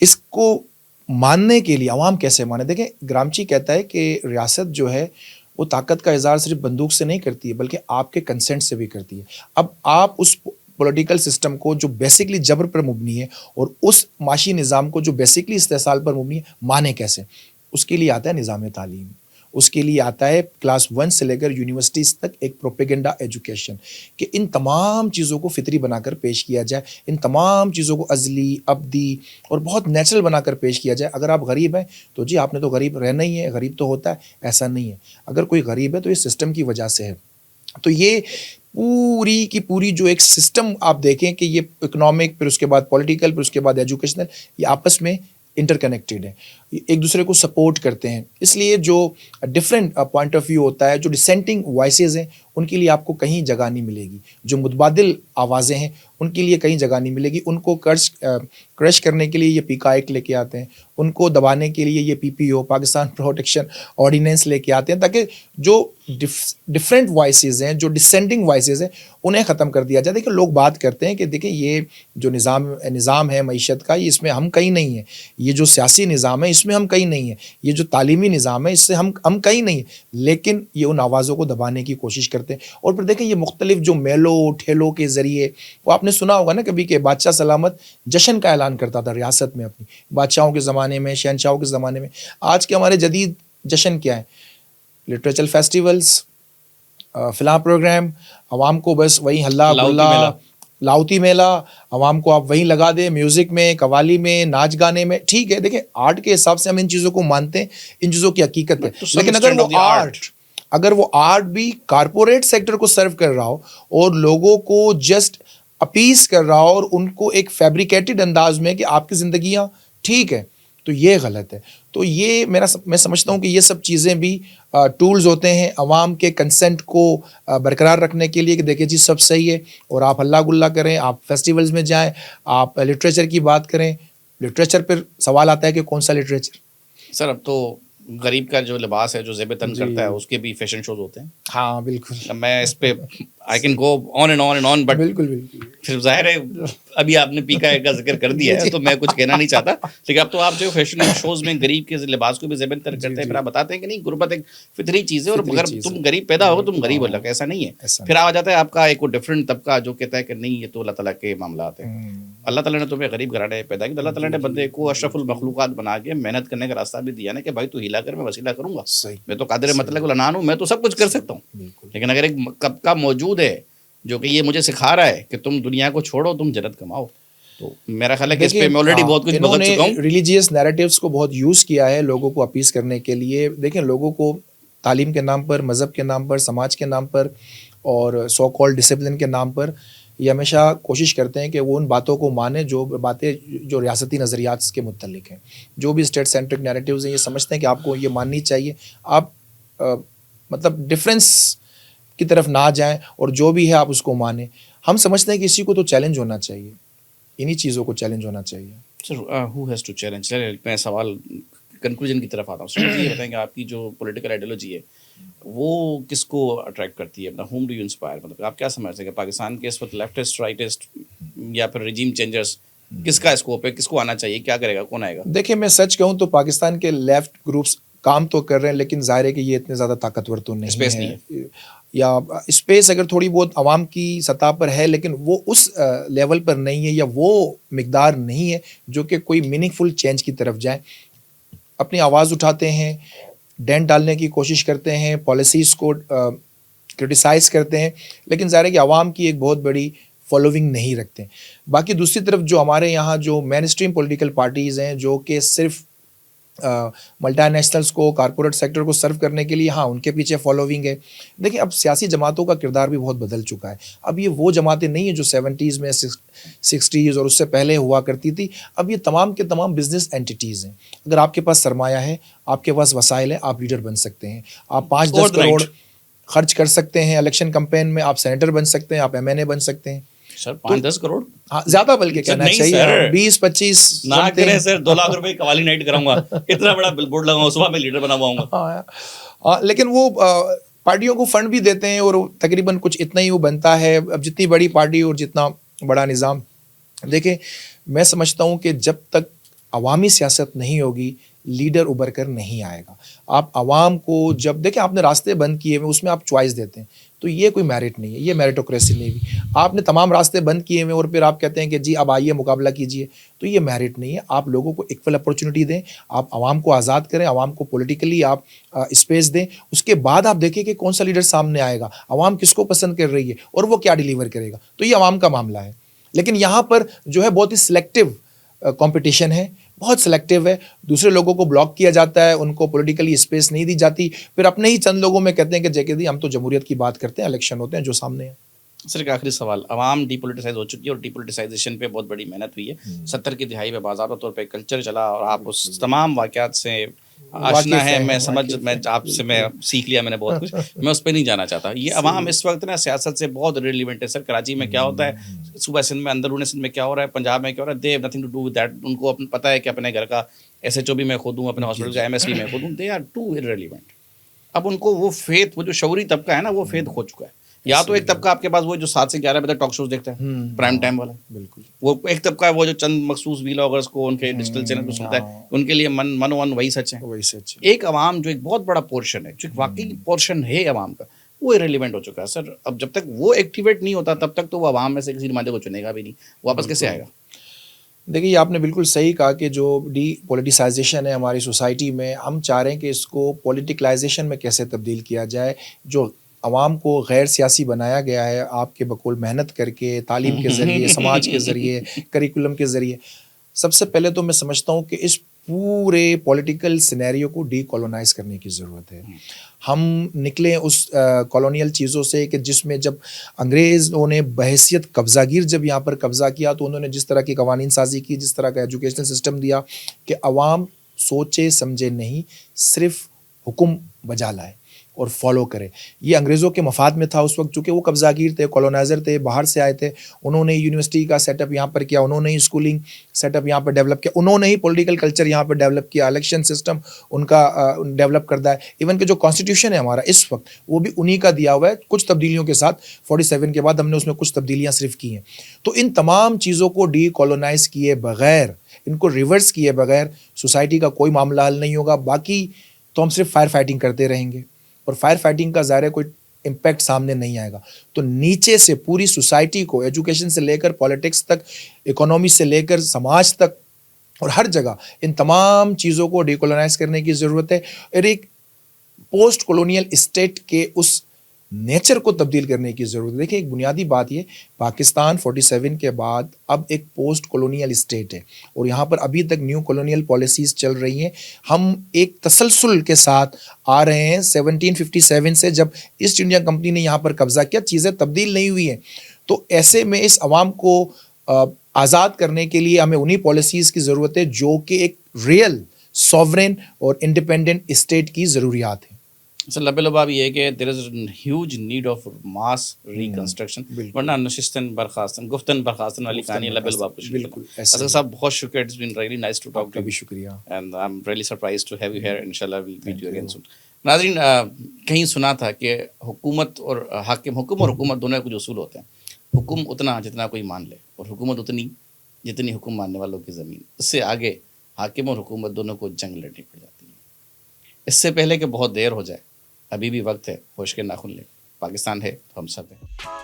اس کو ماننے کے لیے عوام کیسے مانے؟ دیکھیں گرامچی کہتا ہے کہ ریاست جو ہے وہ طاقت کا اظہار صرف بندوق سے نہیں کرتی ہے بلکہ آپ کے کنسنٹ سے بھی کرتی ہے. اب آپ اس پولیٹیکل سسٹم کو جو بیسکلی جبر پر مبنی ہے اور اس معاشی نظام کو جو بیسکلی استحصال پر مبنی ہے مانے کیسے؟ اس کے لیے آتا ہے نظام تعلیم. اس کے لیے آتا ہے کلاس 1 سے لے کر یونیورسٹیز تک ایک پروپیگنڈا ایجوکیشن کہ ان تمام چیزوں کو فطری بنا کر پیش کیا جائے, ان تمام چیزوں کو ازلی, ابدی اور بہت نیچرل بنا کر پیش کیا جائے. اگر آپ غریب ہیں تو جی آپ نے تو غریب رہنا ہی ہے, غریب تو ہوتا ہے, ایسا نہیں ہے. اگر کوئی غریب ہے تو یہ سسٹم کی وجہ سے ہے. تو یہ پوری کی پوری جو ایک سسٹم آپ دیکھیں کہ یہ اکنامک, پھر اس کے بعد پولیٹیکل, پھر اس کے بعد ایجوکیشنل, یہ آپس میں انٹر کنیکٹڈ ہیں, ایک دوسرے کو سپورٹ کرتے ہیں. اس لیے جو ڈفرینٹ پوائنٹ آف ویو ہوتا ہے, جو ڈسینٹنگ وائسز ہیں, ان کے لیے آپ کو کہیں جگہ نہیں ملے گی. جو متبادل آوازیں ہیں ان کے لیے کہیں جگہ نہیں ملے گی. ان کو کرش کرنے کے لیے یہ پیکا ایکٹ لے کے آتے ہیں, ان کو دبانے کے لیے یہ PPO پاکستان پروٹیکشن آرڈیننس لے کے آتے ہیں, تاکہ جو ڈفرینٹ وائسز ہیں, جو ڈسینٹنگ وائسز ہیں, انہیں ختم کر دیا جائے. دیکھیں لوگ بات کرتے ہیں کہ دیکھیں یہ جو نظام ہے معیشت کا, اس میں ہم کہیں نہیں ہیں. یہ جو سیاسی نظام ہے اس میں ہم کہیں نہیں ہیں. یہ جو تعلیمی نظام ہے اس سے ہم کہیں نہیں ہیں. لیکن یہ ان آوازوں کو دبانے کی کوشش کرتے ہیں. اور پھر دیکھیں یہ مختلف جو میلوں ٹھیلوں کے ذریعے, وہ آپ نے سنا ہوگا نا کبھی کہ بادشاہ سلامت جشن کا اعلان کرتا تھا ریاست میں اپنی, بادشاہوں کے زمانے میں, شہنشاہوں کے زمانے میں. آج کے ہمارے جدید جشن کیا ہے؟ لٹریچر فیسٹیولز, فلاں پروگرام, عوام کو بس وہی ہلا گلا, لاؤتی میلہ, عوام کو آپ وہیں لگا دیں, میوزک میں, قوالی میں, ناچ گانے میں. ٹھیک ہے, دیکھیں آرٹ کے حساب سے ہم ان چیزوں کو مانتے ہیں, ان چیزوں کی حقیقت ہے. لیکن اگر وہ آرٹ بھی کارپوریٹ سیکٹر کو سرو کر رہا ہو اور لوگوں کو جسٹ اپیز کر رہا ہو, اور ان کو ایک فیبریکیٹڈ انداز میں کہ آپ کی زندگیاں ٹھیک ہے, تو یہ غلط ہے. تو یہ میں سمجھتا ہوں کہ یہ سب چیزیں بھی ٹولز ہوتے ہیں عوام کے کنسنٹ کو برقرار رکھنے کے لیے, کہ دیکھیں جی سب صحیح ہے اور آپ ہلا گلا کریں, آپ فیسٹیولز میں جائیں, آپ لٹریچر کی بات کریں. لٹریچر پہ سوال آتا ہے کہ کون سا لٹریچر؟ سر اب تو غریب کا جو لباس ہے, جو زیب تن کرتا ہے, اس کے بھی فیشن شوز ہوتے ہیں. ہاں بالکل, میں اس پہ I can go on and on and on, but بالکل بالکل پھر ظاہر ہے ابھی آپ نے پیکا کا ذکر کر دیا ہے تو میں کچھ کہنا نہیں چاہتا. لیکن اب تو آپ جو فیشن شوز میں غریب کے لباس کو بھی زیب تن کرتے ہیں, پھر آپ بتاتے ہیں کہ نہیں غربت ایک فطری چیز ہے, اور اگر تم غریب پیدا ہو تم غریب ہو, ایسا نہیں ہے. پھر آ جاتا ہے آپ کا ایک ڈفرینٹ طبقہ جو کہتا ہے کہ نہیں یہ تو اللہ تعالیٰ کے معاملات ہیں. اللہ تعالیٰ نے تمہیں غریب گھرانے پیدا کیا, اللہ تعالیٰ نے بندے کو اشرف المخلوقات بنا کے محنت کرنے کا راستہ بھی دیا نا کہ بھائی تو ہلا کر میں وسیلہ کروں گا, میں تو قادر مطلق العنان ہوں, میں تو سب کچھ کر سکتا ہوں. لیکن اگر ایک طبقہ موجود ہے جو کہ یہ مجھے سکھا رہا ہے کہ تم دنیا کو چھوڑو, تم جنت کماؤ, تو میرا خیال ہے کہ اس پہ میں آلریڈی بہت کچھ بتا چکا ہوں. ریلیجیس نیریٹیوز کو بہت یوز کیا ہے لوگوں کو اپیز کرنے کے لیے. دیکھیں لوگوں کو تعلیم کے نام پر, مذہب کے نام پر, سماج کے نام پر, اور سو کال ڈسپلن کے نام پر یہ ہمیشہ کوشش کرتے ہیں کہ وہ ان باتوں کو مانیں جو باتیں جو ریاستی نظریات کے متعلق ہیں. جو بھی اسٹیٹ سینٹرک نیریٹیوز ہیں یہ سمجھتے ہیں کہ آپ کو یہ ماننی چاہیے, آپ مطلب ڈفرینس کی طرف نہ جائیں, اور جو بھی ہے آپ اس کو مانیں. ہم سمجھتے ہیں کہ اسی کو تو چیلنج ہونا چاہیے, انہی چیزوں کو چیلنج ہونا چاہیے. سر ہو ہیز ٹو چیلنج؟ میں سوال کنکلوژن کی طرف آتا ہوں. سر یہ بتائیں کہ آپ کی جو پولیٹیکل آئیڈیالوجی ہے وہ کس کو اٹریکٹ کرتی ہے, ہوم ڈو یو انسپائر؟ مطلب آپ کیا سمجھتے ہیں کہ پاکستان کے اس وقت لیفٹسٹ, رائٹسٹ یا پھر ریجیم چینجرس, کس کا اسکوپ ہے, کس کو آنا چاہیے, کیا کرے گا, کون آئے گا؟ دیکھیں میں سچ کہوں تو پاکستان کے لیفٹ گروپس کام تو کر رہے ہیں, لیکن ظاہر ہے کہ یہ اتنے زیادہ طاقتور تو نہیں ہے, یا اسپیس اگر تھوڑی بہت عوام کی سطح پر ہے لیکن وہ اس لیول پر نہیں ہے, یا وہ مقدار نہیں ہے جو کہ کوئی میننگ فل چینج کی طرف جائیں. اپنی آواز اٹھاتے ہیں, ڈینٹ ڈالنے کی کوشش کرتے ہیں, پالیسیز کو کرٹیسائز کرتے ہیں, لیکن ظاہر ہے کہ عوام کی ایک بہت بڑی فالوونگ نہیں رکھتے. باقی دوسری طرف جو ہمارے یہاں جو مین اسٹریم پولیٹیکل پارٹیز ہیں جو کہ صرف ملٹی نیشنلز کو, کارپوریٹ سیکٹر کو سرو کرنے کے لیے, ہاں ان کے پیچھے فالوونگ ہے. دیکھیں اب سیاسی جماعتوں کا کردار بھی بہت بدل چکا ہے. اب یہ وہ جماعتیں نہیں ہیں جو 70s میں 60s اور اس سے پہلے ہوا کرتی تھی. اب یہ تمام کے تمام بزنس اینٹیٹیز ہیں. اگر آپ کے پاس سرمایہ ہے, آپ کے پاس وسائل ہیں, آپ لیڈر بن سکتے ہیں. آپ 5-10 کروڑ خرچ کر سکتے ہیں الیکشن کمپین میں, آپ سینیٹر بن سکتے ہیں, آپ MNA بن سکتے ہیں. سر 5-10 کروڑ زیادہ بلکہ کہنا چاہیے 20-25 نہ کریں سر. 2 لاکھ روپے قوالی نائٹ کراؤں گا, اتنا بڑا بل بورڈ لگاؤں, صبح میں لیڈر بنا ہوا ہوں گا. لیکن وہ پارٹیوں کو فنڈ بھی دیتے ہیں اور تقریباً کچھ اتنا ہی وہ بنتا ہے. اب جتنی بڑی پارٹی اور جتنا بڑا نظام, دیکھیں میں سمجھتا ہوں کہ جب تک عوامی سیاست نہیں ہوگی, لیڈر ابھر کر نہیں آئے گا. آپ عوام کو جب دیکھیں آپ نے راستے بند کیے ہوئے اس میں آپ چوائس دیتے ہیں تو یہ کوئی میرٹ نہیں ہے, یہ میرٹوکریسی نہیں ہوئی. آپ نے تمام راستے بند کیے ہوئے اور پھر آپ کہتے ہیں کہ جی اب آئیے مقابلہ کیجیے, تو یہ میرٹ نہیں ہے. آپ لوگوں کو ایکول اپرچونٹی دیں, آپ عوام کو آزاد کریں, عوام کو پولیٹیکلی آپ اسپیس دیں, اس کے بعد آپ دیکھیں کہ کون سا لیڈر سامنے آئے گا, عوام کس کو پسند کر رہی ہے اور وہ کیا ڈیلیور کرے گا, تو یہ عوام کا معاملہ ہے. لیکن یہاں پر جو ہے بہت ہی سلیکٹیو کمپٹیشن ہے, بہت سلیکٹیو ہے. دوسرے لوگوں کو بلاک کیا جاتا ہے, ان کو پولیٹیکلی اسپیس نہیں دی جاتی, پھر اپنے ہی چند لوگوں میں کہتے ہیں کہ جے کے دی ہم تو جمہوریت کی بات کرتے ہیں, الیکشن ہوتے ہیں جو سامنے ہیں. سر ایک آخری سوال, عوام ڈی پولیٹیسائز ہو چکی ہے اور ڈی پولیٹیسائزیشن پہ بہت بڑی محنت ہوئی ہے. 70 کی دہائی میں باضابطہ طور پہ کلچر چلا اور آپ اس تمام واقعات سے آشنا ہے, میں آپ سے میں سیکھ لیا میں نے بہت کچھ, میں اس پہ نہیں جانا چاہتا. یہ عوام اس وقت نا سیاست سے بہت ریلیونٹ ہے. سر کراچی میں کیا ہوتا ہے, صوبہ سندھ میں, اندرون سندھ میں کیا ہو رہا ہے, پنجاب میں کیا ہو رہا ہے, they have nothing to do with that. ان کو پتہ ہے کہ اپنے گھر کا ایس ایچ او بھی میں خود ہوں, اپنے ہاسپٹل کا MS بھی میں خود ہوں. They are too irrelevant. اب ان کو وہ فیتھ, وہ جو شعوری طبقہ ہے نا, وہ فیتھ کھو چکا ہے. یا تو ایک طبقہ آپ کے پاس وہ جو 7 سے 11 بجے ٹاک شوز دیکھتا ہے, پرائم ٹائم والا, بالکل. وہ ایک طبقہ ہے وہ جو چند مخصوص ویلاگرز کو ان کے ڈیجیٹل چینل پہ سنتا ہے, ان کے لیے من وہی سچ ہے. وہی سچ. ایک عوام جو ایک بہت بڑا پورشن ہے, جو واقعی پورشن ہے عوام کا, وہ ریلیونٹ ہو چکا ہے. سر اب جب تک وہ ایکٹیویٹ نہیں ہوتا تب تک تو وہ عوام میں سے کسی نمائندے کو چنے گا بھی نہیں, واپس کیسے آئے گا؟ دیکھیے آپ نے بالکل صحیح کہا کہ جو ڈی پولیٹیسائزیشن ہے ہماری سوسائٹی میں, ہم چاہ رہے ہیں کہ اس کو پولیٹیکلائزیشن میں کیسے تبدیل کیا جائے. جو عوام کو غیر سیاسی بنایا گیا ہے آپ کے بقول محنت کر کے, تعلیم کے ذریعے, سماج کے ذریعے, کریکولم کے ذریعے, سب سے پہلے تو میں سمجھتا ہوں کہ اس پورے پولیٹیکل سینیریو کو ڈی کولونائز کرنے کی ضرورت ہے. ہم نکلیں اس کالونیل چیزوں سے کہ جس میں جب انگریزوں نے بحیثیت قبضہ گیر جب یہاں پر قبضہ کیا تو انہوں نے جس طرح کی قوانین سازی کی, جس طرح کا ایجوکیشنل سسٹم دیا کہ عوام سوچے سمجھے نہیں, صرف حکم بجا لائے اور فالو کرے. یہ انگریزوں کے مفاد میں تھا اس وقت, چونکہ وہ قبضہ گیر تھے, کولونائزر تھے, باہر سے آئے تھے. انہوں نے یونیورسٹی کا سیٹ اپ یہاں پر کیا, انہوں نے اسکولنگ سیٹ اپ یہاں پر ڈیولپ کیا, انہوں نے ہی پولیٹیکل کلچر یہاں پر ڈیولپ کیا, الیکشن سسٹم ان کا ڈیولپ کردہ ہے. ایون کہ جو کانسٹیٹیوشن ہے ہمارا اس وقت وہ بھی انہی کا دیا ہوا ہے, کچھ تبدیلیوں کے ساتھ. 47 کے بعد ہم نے اس میں کچھ تبدیلیاں صرف کی ہیں. تو ان تمام چیزوں کو ڈی کولونائز کیے بغیر, ان کو ریورس کیے بغیر سوسائٹی کا کوئی معاملہ حل نہیں ہوگا. باقی تو ہم صرف فائر فائٹنگ کرتے رہیں گے, اور فائر فائٹنگ کا ظاہر ہے کوئی امپیکٹ سامنے نہیں آئے گا. تو نیچے سے پوری سوسائٹی کو, ایجوکیشن سے لے کر پالیٹکس تک, اکنامی سے لے کر سماج تک, اور ہر جگہ ان تمام چیزوں کو ڈیکولونائز کرنے کی ضرورت ہے. اور ایک پوسٹ کولونیل اسٹیٹ کے اس نیچر کو تبدیل کرنے کی ضرورت ہے. دیکھیں ایک بنیادی بات یہ, پاکستان 47 کے بعد اب ایک پوسٹ کولونیل اسٹیٹ ہے, اور یہاں پر ابھی تک نیو کولونیل پالیسیز چل رہی ہیں. ہم ایک تسلسل کے ساتھ آ رہے ہیں 1757 سے, جب ایسٹ انڈیا کمپنی نے یہاں پر قبضہ کیا, چیزیں تبدیل نہیں ہوئی ہیں. تو ایسے میں اس عوام کو آزاد کرنے کے لیے ہمیں انہی پالیسیز کی ضرورت ہے جو کہ ایک ریئل سوورن اور انڈیپینڈنٹ اسٹیٹ کی ضروریات ہیں. سر لبے لباب یہ ہے کہ there is huge need of mass reconstruction, ورنہ نشستن برخاستن گفتن برخاستن والی کہانی لبے لباب کو. بالکل اسد صاحب بہت شکریہ, it's been really nice to talk to you. شکریہ. And I am really surprised to have you here. انشاءاللہ we'll meet you again soon. ناظرین, کہیں سنا تھا کہ حکومت اور حاکم, حکم اور حکومت دونوں کے کچھ اصول ہوتے ہیں. حکم اتنا جتنا کوئی مان لے, اور حکومت اتنی جتنی حکم ماننے والوں کی زمین. اس سے آگے حاکم اور حکومت دونوں کو جنگ لڑنی پڑ جاتی ہے. اس سے پہلے کہ بہت دیر ہو جائے, ابھی بھی وقت ہے, ہوش کے ناخن لیں. پاکستان ہے تو ہم سب ہیں.